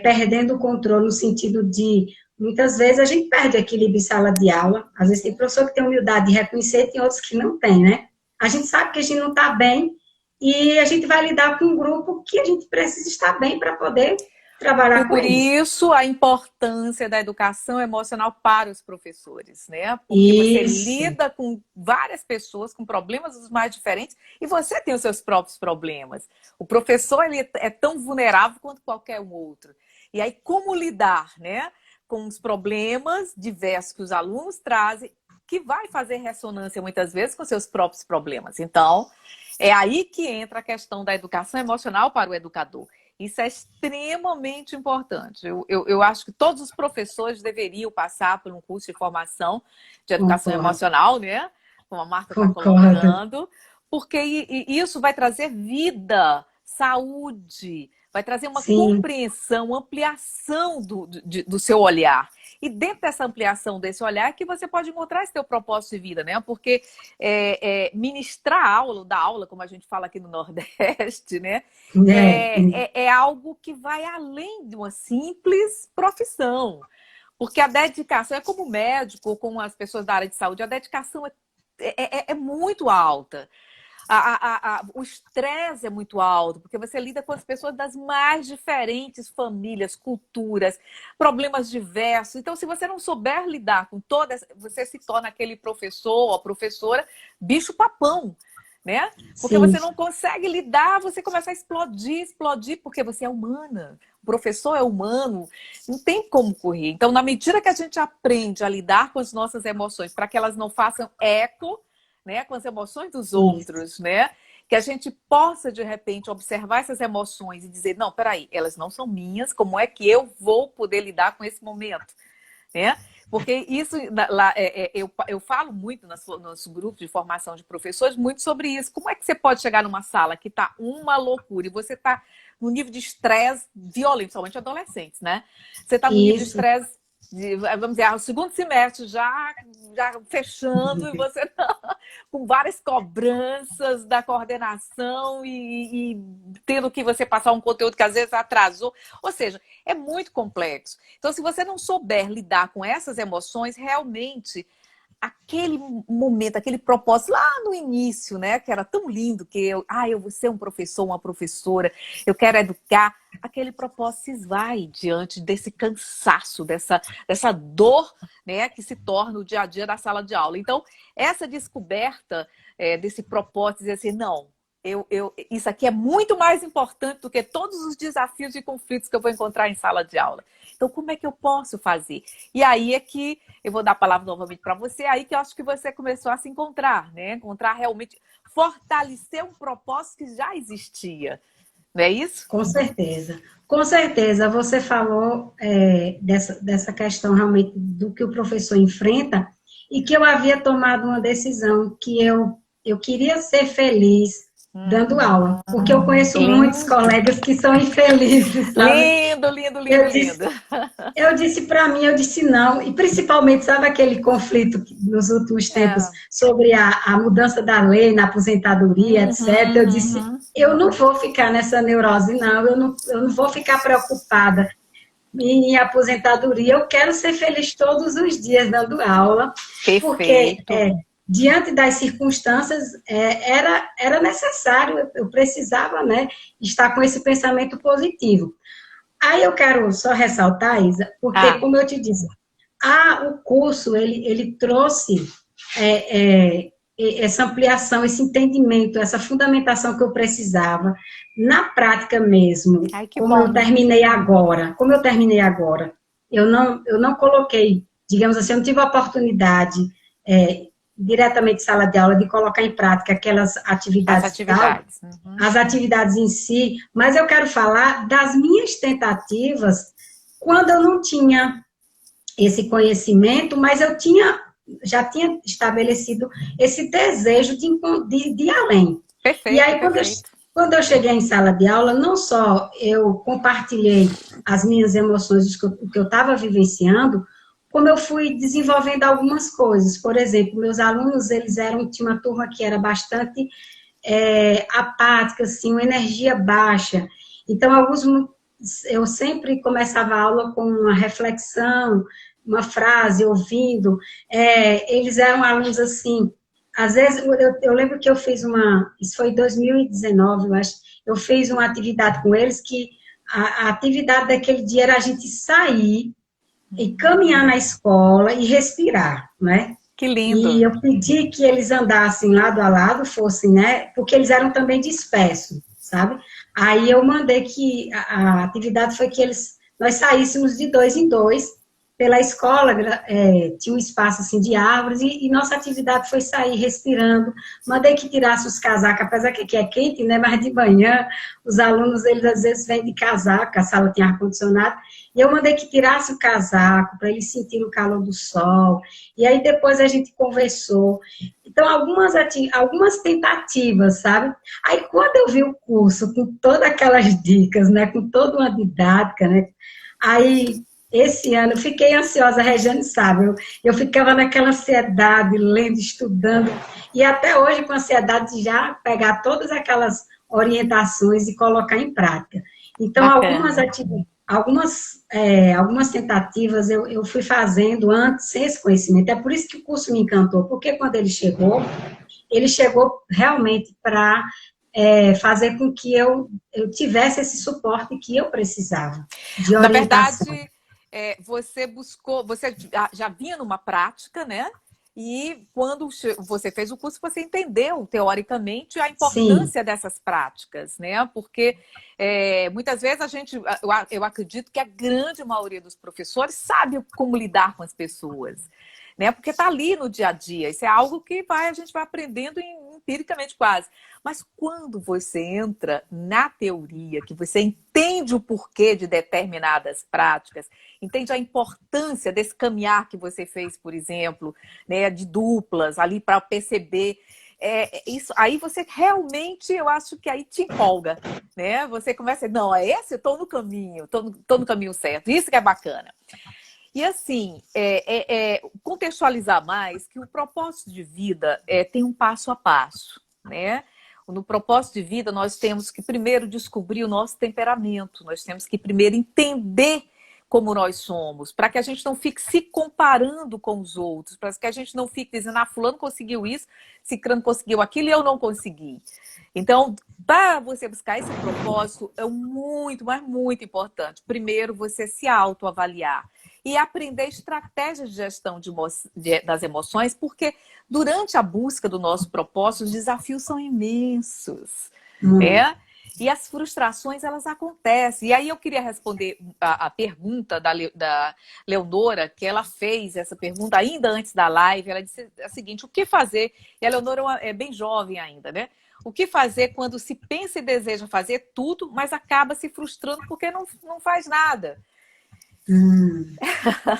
S2: perdendo o controle no sentido de, muitas vezes a gente perde o equilíbrio em sala de aula, às vezes tem professor que tem humildade de reconhecer, tem outros que não tem, né? A gente sabe que a gente não está bem e a gente vai lidar com um grupo que a gente precisa estar bem para poder trabalhar com
S1: Por
S2: eles.
S1: isso, a importância da educação emocional para os professores, né? Porque você
S2: Isso,
S1: lida com várias pessoas com problemas os mais diferentes e você tem os seus próprios problemas. O professor ele é tão vulnerável quanto qualquer um outro. E aí, como lidar, né, com os problemas diversos que os alunos trazem, que vai fazer ressonância muitas vezes com seus próprios problemas. Então, é aí que entra a questão da educação emocional para o educador. Isso é extremamente importante. Eu acho que todos os professores deveriam passar por um curso de formação de educação
S2: concordo,
S1: emocional, né? Como a Marta está
S2: concordo.
S1: colocando, porque isso vai trazer vida, saúde, vai trazer uma
S2: Sim,
S1: compreensão, ampliação do seu olhar. E dentro dessa ampliação desse olhar é que você pode encontrar esse teu propósito de vida, né? Porque ministrar aula, dar aula, como a gente fala aqui no Nordeste, né?
S2: é,
S1: É algo que vai além de uma simples profissão. Porque a dedicação, é como médico ou como as pessoas da área de saúde, a dedicação é muito alta. O estresse é muito alto, porque você lida com as pessoas das mais diferentes famílias, culturas, problemas diversos. Então, se você não souber lidar com todas, você se torna aquele professor ou professora bicho-papão. né? Porque
S2: sim,
S1: você não consegue lidar, você começa a explodir, explodir, porque você é humana. O professor é humano, não tem como correr. Então, na medida que a gente aprende a lidar com as nossas emoções, para que elas não façam eco, né, com as emoções dos
S2: isso.
S1: outros, né? Que a gente possa, de repente, observar essas emoções e dizer, não, peraí, elas não são minhas, como é que eu vou poder lidar com esse momento? Né? Porque isso, lá, eu falo muito no nosso grupo de formação de professores, muito sobre isso. Como é que você pode chegar numa sala que está uma loucura e você está num nível de estresse violento, principalmente adolescentes, né? Você está num nível de
S2: Isso.
S1: estresse, vamos dizer, o segundo semestre já fechando e você tá com várias cobranças da coordenação e tendo que você passar um conteúdo que às vezes atrasou. Ou seja, é muito complexo. Então, se você não souber lidar com essas emoções, realmente aquele momento, aquele propósito lá no início, né, que era tão lindo, que eu vou ser um professor, uma professora, eu quero educar, aquele propósito se esvai diante desse cansaço, dessa dor, né, que se torna o dia a dia da sala de aula. Então, essa descoberta desse propósito, dizer assim, não, isso aqui é muito mais importante do que todos os desafios e conflitos que eu vou encontrar em sala de aula. Então, como é que eu posso fazer? E aí é que eu vou dar a palavra novamente para você, aí que eu acho que você começou a se encontrar, né? Encontrar realmente, fortalecer um propósito que já existia. Não é isso?
S2: Com certeza. Com certeza, você falou dessa questão realmente do que o professor enfrenta e que eu havia tomado uma decisão que eu queria ser feliz dando aula, porque eu conheço muitos
S1: Lindo,
S2: colegas que são infelizes, sabe?
S1: lindo, lindo, lindo,
S2: Eu disse,
S1: lindo.
S2: eu disse para mim, eu disse não, e principalmente, sabe aquele conflito nos últimos tempos
S1: É.
S2: sobre a mudança da lei na aposentadoria, etc. Eu disse,
S1: Uhum.
S2: eu não vou ficar nessa neurose, não, eu não vou ficar preocupada em aposentadoria, eu quero ser feliz todos os dias dando aula, porque
S1: Perfeito.
S2: diante das circunstâncias era necessário, eu precisava, né, estar com esse pensamento positivo. Aí eu quero só ressaltar, Isa, porque,
S1: Ah,
S2: como eu te disse, o curso, ele trouxe é, é, essa ampliação, esse entendimento, essa fundamentação que eu precisava, na prática mesmo,
S1: ai, que bom.
S2: como eu terminei agora, eu não coloquei, digamos assim, eu não tive a oportunidade, é, diretamente de sala de aula, de colocar em prática aquelas
S1: As
S2: atividades e tal,
S1: atividades. Uhum.
S2: as atividades em si, mas eu quero falar das minhas tentativas quando eu não tinha esse conhecimento, mas já tinha estabelecido esse desejo de ir além. E
S1: Perfeito,
S2: aí,
S1: perfeito.
S2: quando eu cheguei em sala de aula, não só eu compartilhei as minhas emoções, o que eu estava vivenciando, como eu fui desenvolvendo algumas coisas. Por exemplo, meus alunos, tinha uma turma que era bastante apática, assim, uma energia baixa. Então, eu sempre começava a aula com uma reflexão, uma frase, ouvindo. Eles eram alunos assim. Às vezes, eu lembro que eu fiz isso foi em 2019, eu acho, eu fiz uma atividade com eles que a atividade daquele dia era a gente sair e caminhar na escola e respirar, né?
S1: Que lindo.
S2: E eu pedi que eles andassem lado a lado, fossem, né? Porque eles eram também dispersos, sabe? Aí eu mandei que a atividade foi que nós saíssemos de dois em dois pela escola, tinha um espaço assim de árvores e nossa atividade foi sair respirando. Mandei que tirasse os casacos, apesar que aqui é quente, né? Mas de manhã os alunos eles às vezes vêm de casaco, a sala tem ar condicionado. E eu mandei que tirasse o casaco para eles sentirem o calor do sol. E aí depois a gente conversou. Então, algumas tentativas, sabe? Aí quando eu vi o curso com todas aquelas dicas, né? Com toda uma didática, né? Aí, esse ano, eu fiquei ansiosa, a Regiane sabe, eu ficava naquela ansiedade, lendo, estudando, e até hoje com ansiedade de já pegar todas aquelas orientações e colocar em prática. Então,
S1: Bacana.
S2: algumas tentativas eu fui fazendo antes, sem esse conhecimento. É por isso que o curso me encantou, porque quando ele chegou realmente para fazer com que eu tivesse esse suporte que eu precisava, de
S1: Na
S2: orientação.
S1: verdade, você buscou, você já vinha numa prática, né? E quando você fez o curso, você entendeu, teoricamente, a
S2: Sim,
S1: importância dessas práticas, né? Porque muitas vezes eu acredito que a grande maioria dos professores sabe como lidar com as pessoas, né? Porque está ali no dia a dia. Isso é algo que a gente vai aprendendo empiricamente quase. Mas quando você entra na teoria, que você entende o porquê de determinadas práticas, entende a importância desse caminhar que você fez, por exemplo, né, de duplas, ali para perceber. Isso, aí você realmente, eu acho que aí te empolga, né? Você começa a dizer, não, eu estou no caminho, estou no caminho certo, isso que é bacana. E assim, contextualizar mais que o propósito de vida tem um passo a passo, né? No propósito de vida, nós temos que primeiro descobrir o nosso temperamento, nós temos que primeiro entender como nós somos, para que a gente não fique se comparando com os outros, para que a gente não fique dizendo, fulano conseguiu isso, ciclano conseguiu aquilo e eu não consegui. Então, para você buscar esse propósito, é muito, mas muito importante. Primeiro, você se autoavaliar e aprender estratégias de gestão das emoções, porque durante a busca do nosso propósito, os desafios são imensos,
S2: muito.
S1: né? E as frustrações, elas acontecem. E aí eu queria responder a pergunta da Leonora, que ela fez essa pergunta ainda antes da live. Ela disse a seguinte, o que fazer? E a Leonora é bem jovem ainda, né? O que fazer quando se pensa e deseja fazer tudo, mas acaba se frustrando porque não faz nada?
S2: Hum.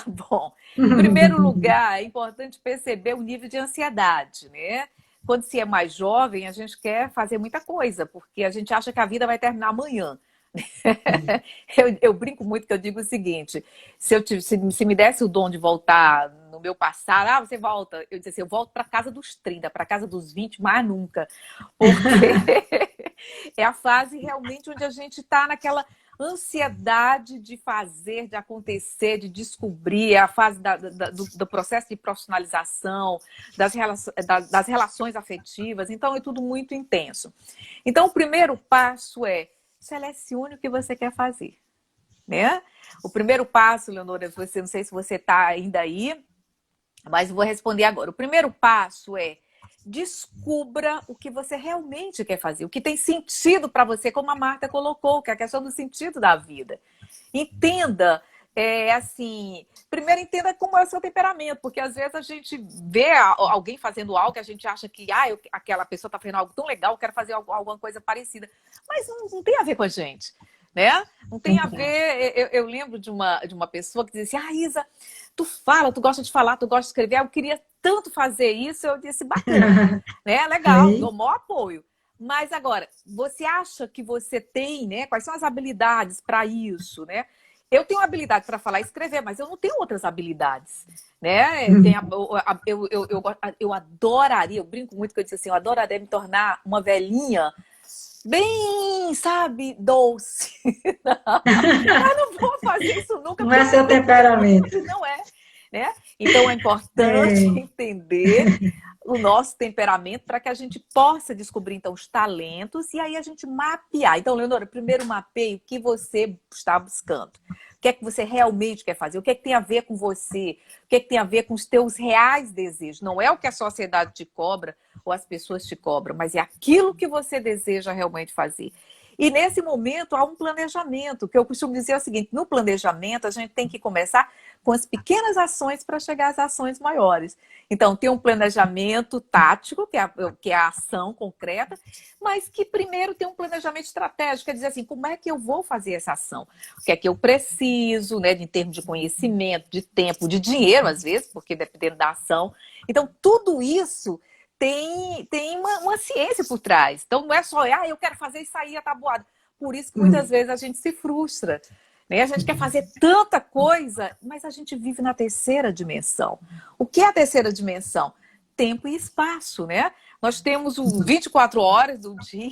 S1: Bom, em primeiro lugar, é importante perceber o nível de ansiedade, né? Quando se é mais jovem, a gente quer fazer muita coisa, porque a gente acha que a vida vai terminar amanhã. Eu brinco muito que eu digo o seguinte: se me desse o dom de voltar no meu passado, você volta. Eu disse assim, eu volto para casa dos 30, para casa dos 20, mais nunca. Porque é a fase realmente onde a gente está naquela ansiedade de fazer, de acontecer, de descobrir, é a fase do processo de profissionalização, das relações afetivas. Então, é tudo muito intenso. Então, o primeiro passo é selecione o que você quer fazer, né? O primeiro passo, Leonora, você não sei se você está ainda aí, mas vou responder agora. O primeiro passo é descubra o que você realmente quer fazer, o que tem sentido para você, como a Marta colocou, que é a questão do sentido da vida. Entenda, assim, primeiro entenda como é o seu temperamento, porque às vezes a gente vê alguém fazendo algo que a gente acha que aquela pessoa está fazendo algo tão legal, eu quero fazer alguma coisa parecida, mas não tem a ver com a gente. Né? Não tem a
S2: Verdade.
S1: ver. Eu lembro de uma pessoa que dizia assim: Isa, tu fala, tu gosta de falar, tu gosta de escrever. Eu queria tanto fazer isso. Eu disse: bacana, né? Legal,
S2: Aí,
S1: dou maior apoio. Mas agora, você acha que você tem, né? Quais são as habilidades para isso, né? Eu tenho habilidade para falar e escrever, mas eu não tenho outras habilidades, né? Eu adoraria, eu brinco muito que eu disse assim, eu adoraria me tornar uma velhinha bem, sabe, doce. Mas não vou fazer isso nunca,
S2: não
S1: porque
S2: é
S1: não é
S2: seu temperamento.
S1: não é, né? Então é importante
S2: É,
S1: entender o nosso temperamento para que a gente possa descobrir então os talentos e aí a gente mapear. Então, Leonora, primeiro mapeie o que você está buscando. O que é que você realmente quer fazer? O que é que tem a ver com você? O que é que tem a ver com os teus reais desejos? Não é o que a sociedade te cobra ou as pessoas te cobram, mas é aquilo que você deseja realmente fazer. E nesse momento há um planejamento, que eu costumo dizer o seguinte, no planejamento a gente tem que começar com as pequenas ações para chegar às ações maiores. Então, tem um planejamento tático, que é a ação concreta, mas que primeiro tem um planejamento estratégico, quer dizer assim, como é que eu vou fazer essa ação? O que é que eu preciso, né, em termos de conhecimento, de tempo, de dinheiro, às vezes, porque dependendo da ação. Então, tudo isso tem uma ciência por trás. Então, não é só, eu quero fazer isso aí, atabuado. Por isso que muitas vezes a gente se frustra. Né? A gente quer fazer tanta coisa, mas a gente vive na terceira dimensão. O que é a terceira dimensão? Tempo e espaço, né? Nós temos 24 horas do dia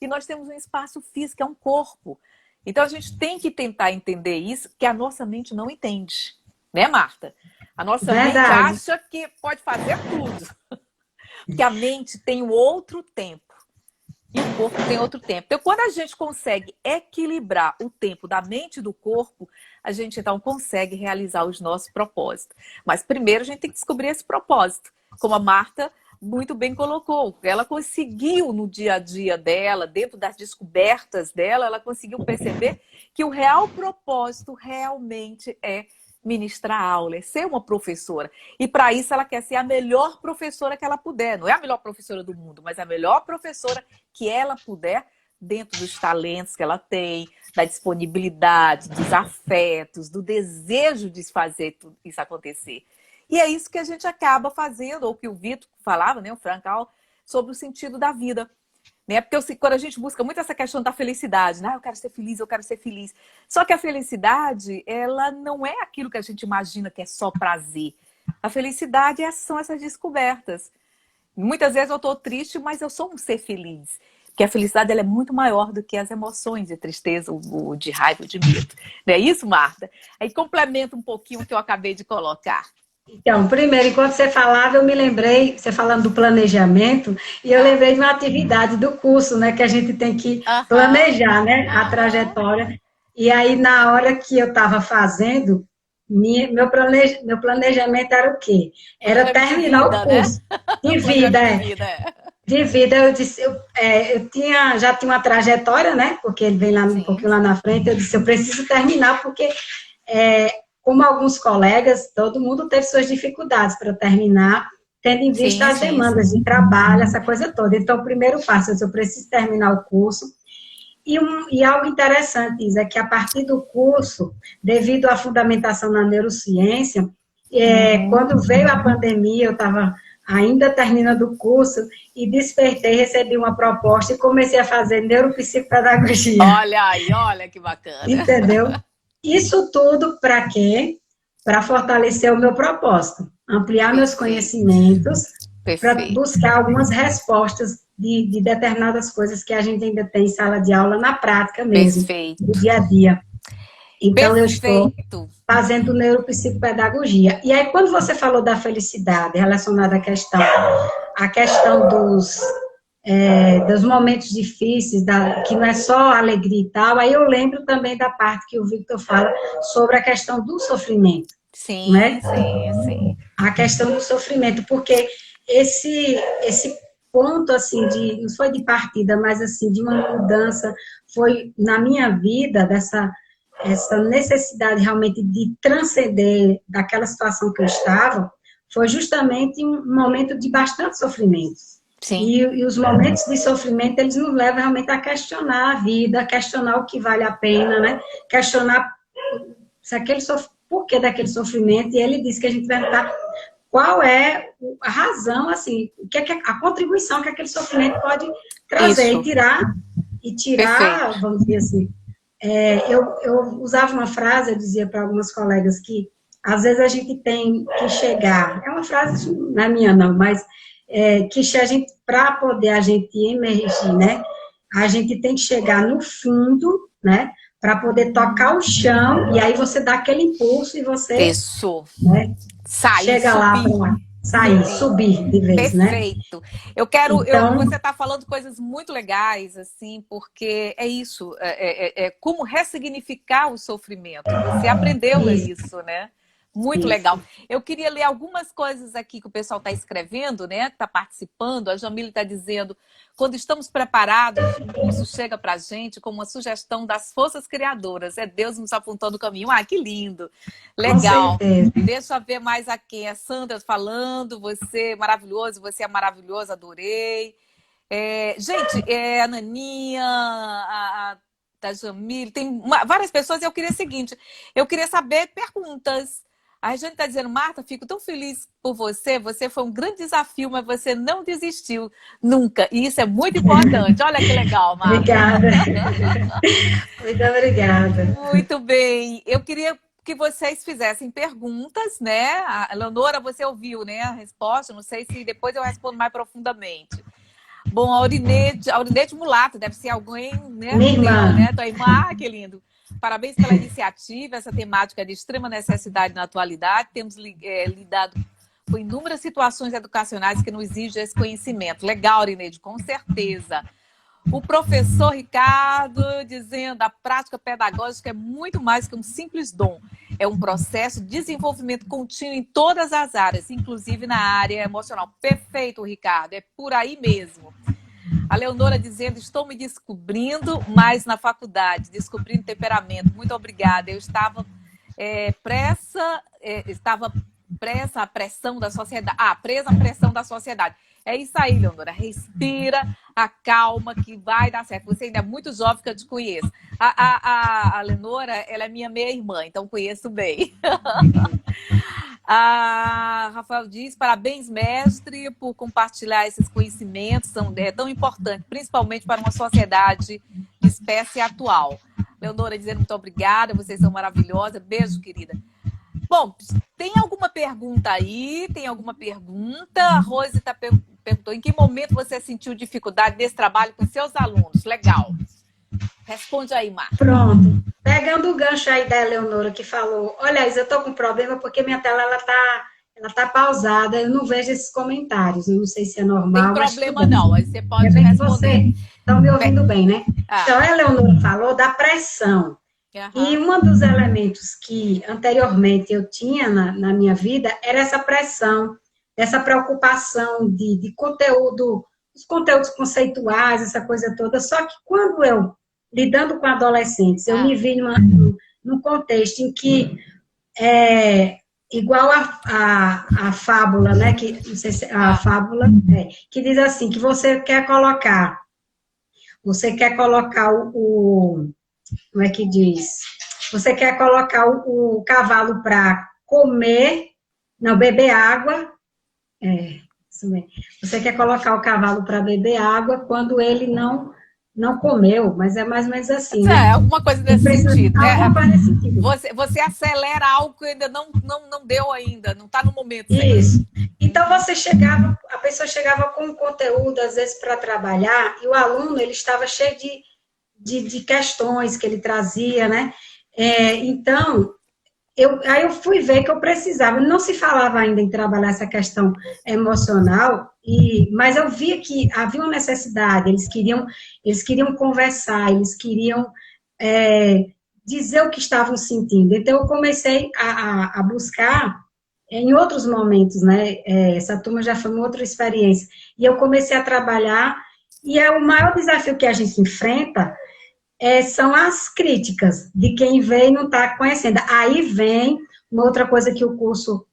S1: e nós temos um espaço físico, que é um corpo. Então a gente tem que tentar entender isso, que a nossa mente não entende. Né, Marta? A nossa mente
S2: verdade.
S1: acha que pode fazer tudo. Porque a mente tem um outro tempo. e o corpo tem outro tempo. Então, quando a gente consegue equilibrar o tempo da mente e do corpo, a gente então consegue realizar os nossos propósitos. Mas primeiro a gente tem que descobrir esse propósito. Como a Marta muito bem colocou, ela conseguiu no dia a dia dela, dentro das descobertas dela, ela conseguiu perceber que o real propósito realmente é ministrar aula, é ser uma professora. E para isso ela quer ser a melhor professora que ela puder. Não é a melhor professora do mundo, mas a melhor professora que ela puder, dentro dos talentos que ela tem, da disponibilidade, dos afetos, do desejo de fazer tudo isso acontecer. E é isso que a gente acaba fazendo, ou que o Vitor falava, né, o Frankl, sobre o sentido da vida. Né? Porque quando a gente busca muito essa questão da felicidade, né? Eu quero ser feliz, eu quero ser feliz. Só que a felicidade, ela não é aquilo que a gente imagina que é só prazer. A felicidade são essas descobertas. Muitas vezes eu estou triste, mas eu sou um ser feliz. Porque a felicidade ela é muito maior do que as emoções de tristeza, ou de raiva, ou de medo. Não é isso, Marta? Aí complementa um pouquinho o que eu acabei de colocar.
S2: Então, primeiro, enquanto você falava, eu me lembrei, você falando do planejamento, e eu lembrei de uma atividade do curso, né, que a gente tem que
S1: Aham.
S2: planejar, né, a trajetória. E aí, na hora que eu estava fazendo, meu planejamento era o quê? Era
S1: Planejamento de
S2: terminar o
S1: vida, né?
S2: curso. De vida,
S1: Planejamento de
S2: é.
S1: vida, é.
S2: De vida, eu disse, já tinha uma trajetória, né, porque ele vem lá um
S1: Sim,
S2: pouquinho lá na frente, eu disse, eu preciso terminar, porque como alguns colegas, todo mundo teve suas dificuldades para terminar, tendo em vista
S1: sim,
S2: as
S1: sim,
S2: demandas
S1: sim.
S2: de trabalho, essa coisa toda. Então, o primeiro passo é eu preciso terminar o curso. E algo interessante, Isa, é que a partir do curso, devido à fundamentação na neurociência,
S1: Uhum.
S2: quando veio a pandemia, eu estava ainda terminando o curso e despertei, recebi uma proposta e comecei a fazer neuropsicopedagogia.
S1: Olha aí, olha que bacana.
S2: Entendeu? Isso tudo para quê? Para fortalecer o meu propósito, ampliar meus
S1: Perfeito,
S2: conhecimentos, para
S1: perfeito,
S2: buscar algumas respostas de determinadas coisas que a gente ainda tem em sala de aula na prática mesmo, do
S1: perfeito,
S2: dia a dia. Então, eu estou
S1: perfeito.
S2: fazendo neuropsicopedagogia. E aí, quando você falou da felicidade relacionada à questão dos momentos difíceis, que não é só alegria e tal, aí eu lembro também da parte que o Victor fala sobre a questão do sofrimento,
S1: Sim,
S2: né?
S1: sim, sim.
S2: A questão do sofrimento, porque esse ponto, assim, não foi de partida, mas, assim, de uma mudança, foi, na minha vida, essa necessidade realmente de transcender daquela situação que eu estava, foi justamente um momento de bastante sofrimento.
S1: Sim,
S2: E os momentos de sofrimento, eles nos levam realmente a questionar a vida, a questionar o que vale a pena, né? Questionar se por que daquele sofrimento, e ele disse que a gente vai perguntar qual é a razão, assim, o que é a contribuição que aquele sofrimento pode trazer,
S1: isso,
S2: e tirar,
S1: perfeito.
S2: vamos dizer assim, eu usava uma frase, eu dizia para algumas colegas que às vezes a gente tem que chegar, é uma frase, não é minha não, mas que a gente, para poder a gente emergir, né, a gente tem que chegar no fundo, né, para poder tocar o chão, e aí você dá aquele impulso e você,
S1: Isso.
S2: né,
S1: Sair,
S2: chega lá
S1: subir,
S2: para sair,
S1: subir.
S2: subir de vez, né?
S1: Perfeito.
S2: Então,
S1: Você está falando coisas muito legais, assim, porque é isso, é como ressignificar o sofrimento. Você aprendeu
S2: isso,
S1: isso, né? Muito legal.
S2: isso.
S1: Eu queria ler algumas coisas aqui que o pessoal está escrevendo, né? Que está participando. A Jamile está dizendo: quando estamos preparados, um curso chega para a gente como uma sugestão das forças criadoras. É Deus nos apontando o caminho. Ah, que lindo!
S2: Com
S1: Legal.
S2: certeza.
S1: Deixa eu ver mais aqui. A Sandra falando, você é maravilhoso, você é maravilhosa, adorei. Gente, a Naninha, da Jamile, tem várias pessoas. Eu queria o seguinte, eu queria saber perguntas. A gente está dizendo, Marta, fico tão feliz por você. Você foi um grande desafio, mas você não desistiu nunca. E isso é muito importante. Olha que legal, Marta.
S2: Obrigada. Muito obrigada.
S1: Muito bem. Eu queria que vocês fizessem perguntas, né? A Leonora, você ouviu, né, a resposta? Não sei se depois eu respondo mais profundamente. Bom, a Aurinete Mulato, deve ser alguém, né,
S2: Minha
S1: que tem,
S2: irmã,
S1: né, tua irmã, que lindo. Parabéns pela iniciativa, essa temática é de extrema necessidade na atualidade. Temos lidado com inúmeras situações educacionais que nos exigem esse conhecimento. Legal, Aurinete, com certeza. O professor Ricardo dizendo a prática pedagógica é muito mais que um simples dom. É um processo de desenvolvimento contínuo em todas as áreas, inclusive na área emocional. Perfeito, Ricardo, é por aí mesmo. A Leonora dizendo, estou me descobrindo mais na faculdade, descobrindo temperamento. Muito obrigada. Eu estava presa à pressão da sociedade. Presa à pressão da sociedade. É isso aí, Leonora. Respira, acalma, que vai dar certo. Você ainda é muito jovem, que eu te conheço. A Leonora, ela é minha meia-irmã, então conheço bem. A Rafael diz, parabéns, mestre, por compartilhar esses conhecimentos, é tão importante, principalmente para uma sociedade de espécie atual. Leonora dizendo muito obrigada, vocês são maravilhosas. Beijo, querida. Bom, tem alguma pergunta aí? Tem alguma pergunta? A Rose perguntou, em que momento você sentiu dificuldade desse trabalho com seus alunos? Legal. Responde aí, Marta.
S2: Pronto. Pegando o gancho aí da Eleonora, que falou, olha, eu estou com problema porque minha tela ela tá pausada, eu não vejo esses comentários, eu não sei se é normal.
S1: Tem problema não, aí você pode responder.
S2: Vocês estão me ouvindo bem, né? Então, a Eleonora falou da pressão. E um dos elementos que anteriormente eu tinha na minha vida era essa pressão, essa preocupação de conteúdo, os conteúdos conceituais, essa coisa toda. Só que quando eu, lidando com adolescentes, eu me vi num contexto em que, igual a fábula, né? Que, não sei se a fábula, que diz assim, que você quer colocar como é que diz? Você quer colocar o cavalo para comer, não, beber água. Isso mesmo. Você quer colocar o cavalo para beber água quando ele não comeu, mas é mais ou menos assim, né?
S1: Alguma coisa nesse sentido.
S2: Alguma coisa nesse sentido.
S1: Você acelera algo que ainda não deu ainda, não está no momento.
S2: Isso. Então, a pessoa chegava com um conteúdo, às vezes, para trabalhar, e o aluno, ele estava cheio de questões que ele trazia, né? Então, aí eu fui ver que eu precisava, não se falava ainda em trabalhar essa questão emocional, mas eu via que havia uma necessidade, eles queriam conversar, eles queriam dizer o que estavam sentindo. Então, eu comecei a buscar em outros momentos, né? Essa turma já foi uma outra experiência. E eu comecei a trabalhar, e o maior desafio que a gente enfrenta são as críticas de quem vem e não está conhecendo. Aí vem uma outra coisa que o curso,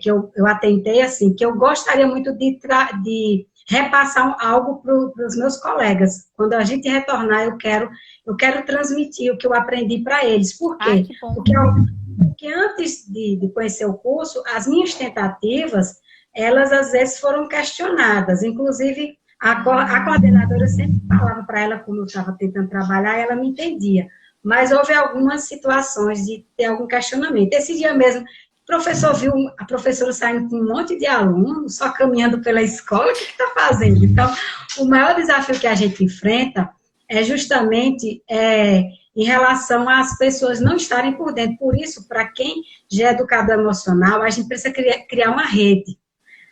S2: que eu atentei, assim, que eu gostaria muito de repassar algo para os meus colegas. Quando a gente retornar, eu quero transmitir o que eu aprendi para eles. Por quê? Porque antes de conhecer o curso, as minhas tentativas, elas às vezes foram questionadas, inclusive a coordenadora sempre falava para ela como eu estava tentando trabalhar, e ela me entendia. Mas houve algumas situações de ter algum questionamento. Esse dia mesmo, o professor viu a professora saindo com um monte de alunos, só caminhando pela escola, o que está fazendo? Então, o maior desafio que a gente enfrenta é justamente em relação às pessoas não estarem por dentro. Por isso, para quem já é educador emocional, a gente precisa criar uma rede.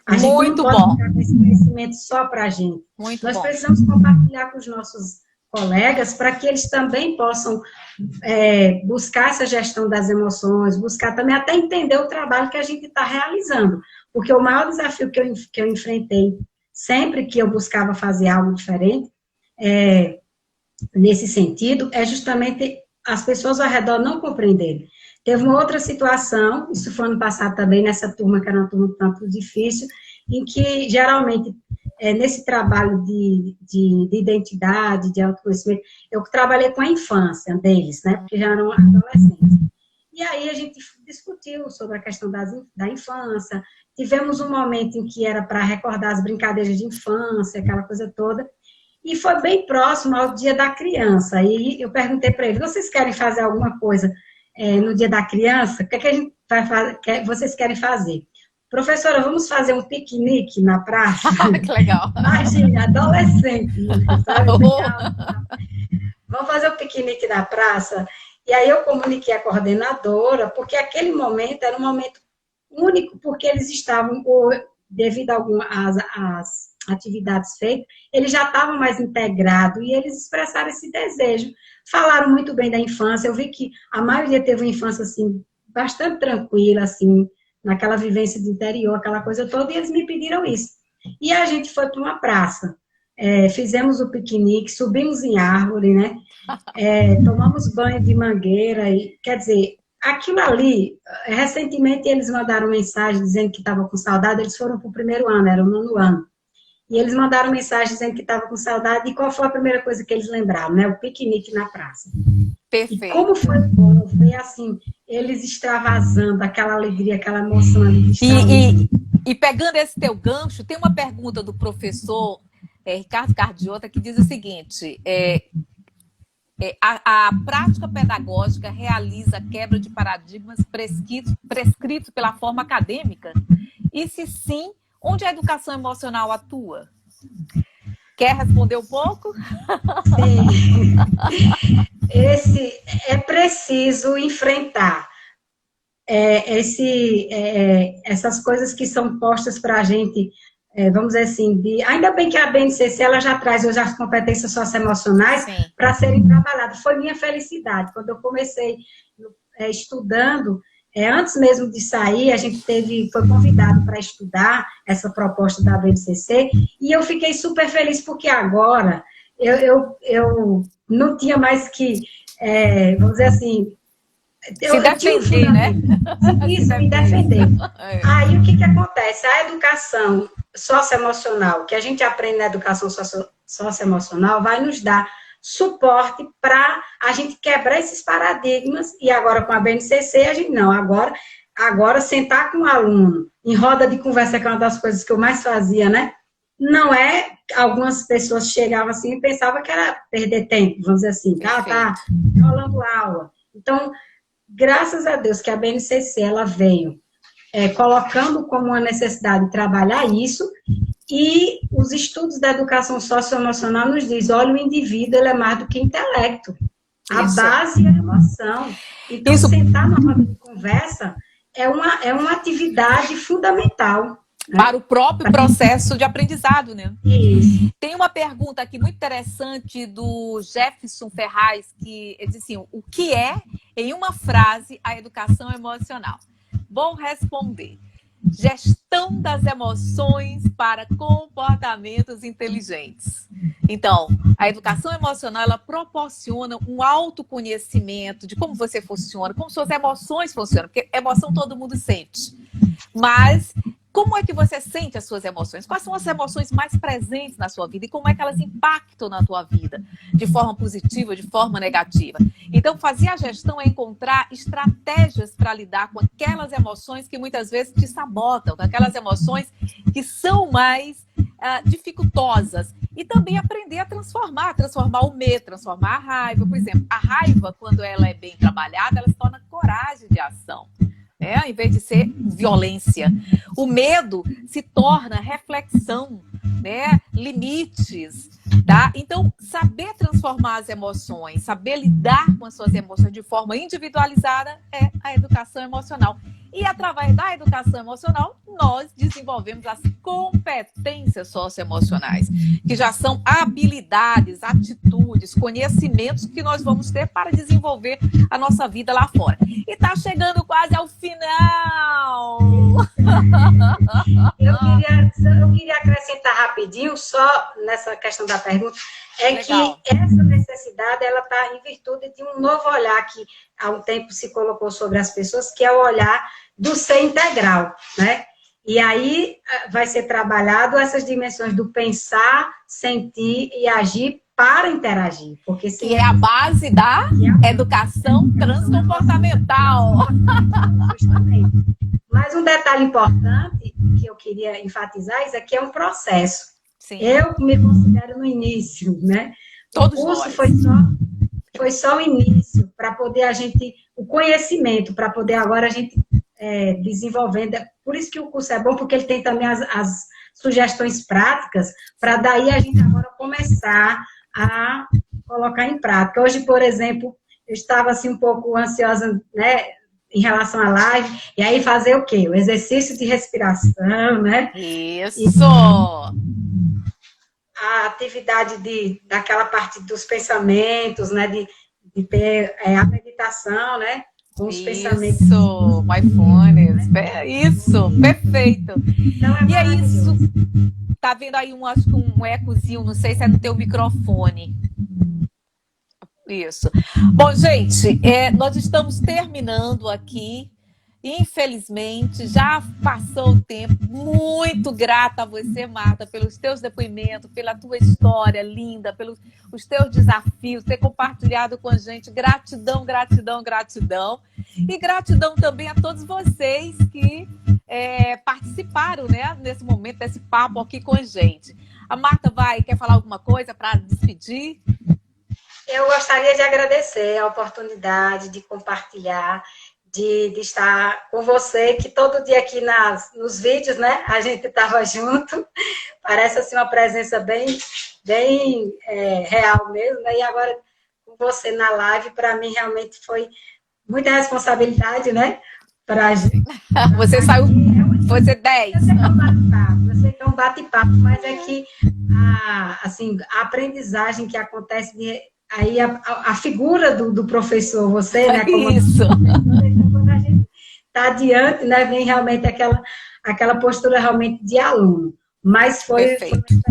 S2: A gente
S1: muito
S2: não
S1: bom.
S2: pode ficar com esse conhecimento só para a gente. Nós precisamos compartilhar com os nossos colegas para que eles também possam buscar essa gestão das emoções, buscar também até entender o trabalho que a gente está realizando. Porque o maior desafio que eu enfrentei sempre que eu buscava fazer algo diferente, nesse sentido, é justamente as pessoas ao redor não compreenderem. Teve uma outra situação, isso foi ano passado também, nessa turma, que era uma turma um tanto difícil, em que, geralmente, nesse trabalho de identidade, de autoconhecimento, eu trabalhei com a infância deles, né, porque já eram adolescentes. E aí a gente discutiu sobre a questão da infância, tivemos um momento em que era para recordar as brincadeiras de infância, aquela coisa toda, e foi bem próximo ao Dia da Criança. Aí eu perguntei para eles, vocês querem fazer alguma coisa no Dia da Criança? O que a gente vai fazer, vocês querem fazer? Professora, vamos fazer um piquenique na praça?
S1: Que legal.
S2: Imagina, adolescente, sabe? Vamos fazer um piquenique na praça? E aí eu comuniquei à coordenadora, porque aquele momento era um momento único, porque eles estavam, devido a atividades feitas, eles já estavam mais integrados e eles expressaram esse desejo. Falaram muito bem da infância, eu vi que a maioria teve uma infância, assim, bastante tranquila, assim, naquela vivência de interior, aquela coisa toda, e eles me pediram isso. E a gente foi para uma praça, fizemos o piquenique, subimos em árvore, né? Tomamos banho de mangueira, e, quer dizer, aquilo ali, recentemente eles mandaram mensagem dizendo que estavam com saudade, eles foram para o primeiro ano, era o 9º ano. E eles mandaram mensagem dizendo que estavam com saudade, e qual foi a primeira coisa que eles lembraram, né? O piquenique na praça.
S1: Perfeito.
S2: E como foi bom, foi assim, eles extravasando, aquela alegria, aquela emoção ali.
S1: E pegando esse teu gancho, tem uma pergunta do professor Ricardo Cardiota que diz o seguinte, a prática pedagógica realiza a quebra de paradigmas prescritos pela forma acadêmica? E se sim, onde a educação emocional atua? Quer responder um pouco?
S2: Sim. É preciso enfrentar essas coisas que são postas para a gente, vamos dizer assim, ainda bem que a BNCC ela já traz hoje as competências socioemocionais para serem trabalhadas. Foi minha felicidade. Quando eu comecei estudando, antes mesmo de sair, a gente foi convidado para estudar essa proposta da BNCC, e eu fiquei super feliz, porque agora eu não tinha mais que, vamos dizer assim,
S1: se defender, né?
S2: Isso, me defender. Aí, o que acontece? A educação socioemocional, que a gente aprende na educação socioemocional, vai nos dar suporte para a gente quebrar esses paradigmas, e agora com a BNCC, a gente não, agora sentar com o aluno, em roda de conversa, que é uma das coisas que eu mais fazia, né? Não algumas pessoas chegavam assim e pensavam que era perder tempo, vamos dizer assim, tá rolando aula. Então, graças a Deus que a BNCC, ela veio colocando como uma necessidade trabalhar isso, e os estudos da educação socioemocional nos diz, olha, o indivíduo ele é mais do que intelecto. A base é a emoção. Então, sentar na roda de conversa é uma atividade fundamental.
S1: Para o próprio processo de aprendizado, né?
S2: Isso.
S1: Tem uma pergunta aqui muito interessante do Jefferson Ferraz, que diz assim, o que é, em uma frase, a educação emocional? Vou responder. Gestão das emoções para comportamentos inteligentes. Então, a educação emocional, ela proporciona um autoconhecimento de como você funciona, como suas emoções funcionam, porque emoção todo mundo sente. Mas como é que você sente as suas emoções? Quais são as emoções mais presentes na sua vida e como é que elas impactam na tua vida? De forma positiva, de forma negativa. Então, fazer a gestão é encontrar estratégias para lidar com aquelas emoções que muitas vezes te sabotam, com aquelas emoções que são mais dificultosas. E também aprender a transformar o medo, transformar a raiva. Por exemplo, a raiva, quando ela é bem trabalhada, ela se torna coragem de ação. Em vez de ser violência. O medo se torna reflexão, né? Limites, tá? Então, saber transformar as emoções, saber lidar com as suas emoções de forma individualizada é a educação emocional. E através da educação emocional, nós desenvolvemos as competências socioemocionais, que já são habilidades, atitudes, conhecimentos que nós vamos ter para desenvolver a nossa vida lá fora. E está chegando quase ao final!
S2: Eu queria acrescentar rapidinho, só nessa questão da pergunta, Legal. Que essa necessidade, ela está em virtude de um novo olhar que há um tempo se colocou sobre as pessoas, que é o olhar do ser integral, né? E aí vai ser trabalhado essas dimensões do pensar, sentir e agir para interagir. Porque
S1: que é a base da educação transcomportamental.
S2: Justamente. Mas um detalhe importante que eu queria enfatizar, isso aqui é um processo. Sim. Eu me considero no início, né?
S1: Todos
S2: o curso
S1: nós.
S2: Foi só o início, para poder o conhecimento, para poder agora a gente desenvolvendo. Por isso que o curso é bom, porque ele tem também as sugestões práticas, para daí a gente agora começar a colocar em prática. Hoje, por exemplo, eu estava assim um pouco ansiosa, né, em relação à live, e aí fazer o quê? O exercício de respiração, né?
S1: Isso!
S2: a atividade daquela parte dos pensamentos, né? De ter a meditação, né? Com os pensamentos.
S1: Isso, mindfulness. Isso, perfeito.
S2: Então é
S1: E é isso.
S2: maravilhoso.
S1: Tá vendo aí acho que um ecozinho, não sei se é no teu microfone. Isso. Bom, gente, nós estamos terminando aqui. Infelizmente, já passou o tempo. Muito grata a você, Marta, pelos teus depoimentos, pela tua história linda, pelos os teus desafios, ter compartilhado com a gente. Gratidão, gratidão, gratidão. E gratidão também a todos vocês que participaram, né, nesse momento, desse papo aqui com a gente. A Marta quer falar alguma coisa para despedir?
S2: Eu gostaria de agradecer a oportunidade de compartilhar, de estar com você, que todo dia aqui nos vídeos, né, a gente estava junto, parece assim uma presença bem real mesmo, né? E agora com você na live, para mim realmente foi muita responsabilidade, né? Pra gente.
S1: Você saiu, você 10.
S2: Eu sei que é um bate-papo, mas é que assim, a aprendizagem que acontece aí a figura do professor, você, né? Como
S1: Isso.
S2: então, quando a gente está adiante, né? Vem realmente aquela postura realmente de aluno. Mas foi uma experiência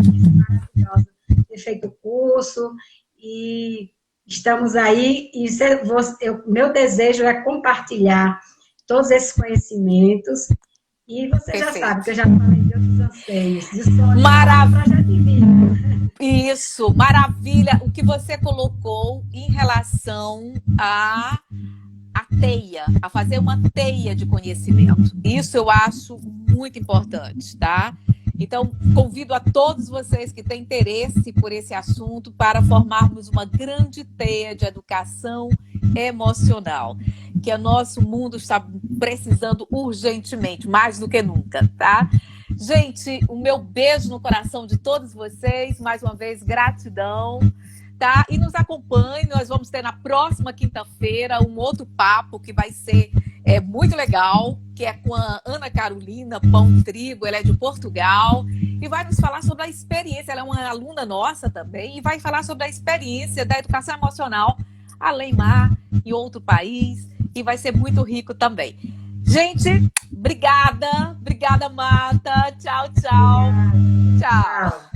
S2: maravilhosa ter feito o curso e estamos aí. E meu desejo é compartilhar todos esses conhecimentos. E você já sabe que eu já falei de outros anseios, de sonhos, projeto de vida.
S1: Isso, maravilha. O que você colocou em relação a teia, a fazer uma teia de conhecimento. Isso eu acho muito importante, tá? Então, convido a todos vocês que têm interesse por esse assunto para formarmos uma grande teia de educação emocional, que o nosso mundo está precisando urgentemente, mais do que nunca, tá? Gente, o meu beijo no coração de todos vocês, mais uma vez, gratidão. Tá? E nos acompanhe, nós vamos ter na próxima quinta-feira um outro papo que vai ser muito legal, que é com a Ana Carolina Pão Trigo, ela é de Portugal, e vai nos falar sobre a experiência, ela é uma aluna nossa também, e vai falar sobre a experiência da educação emocional além-mar, em outro país, e vai ser muito rico também. Gente, obrigada, Marta, tchau, tchau. Tchau.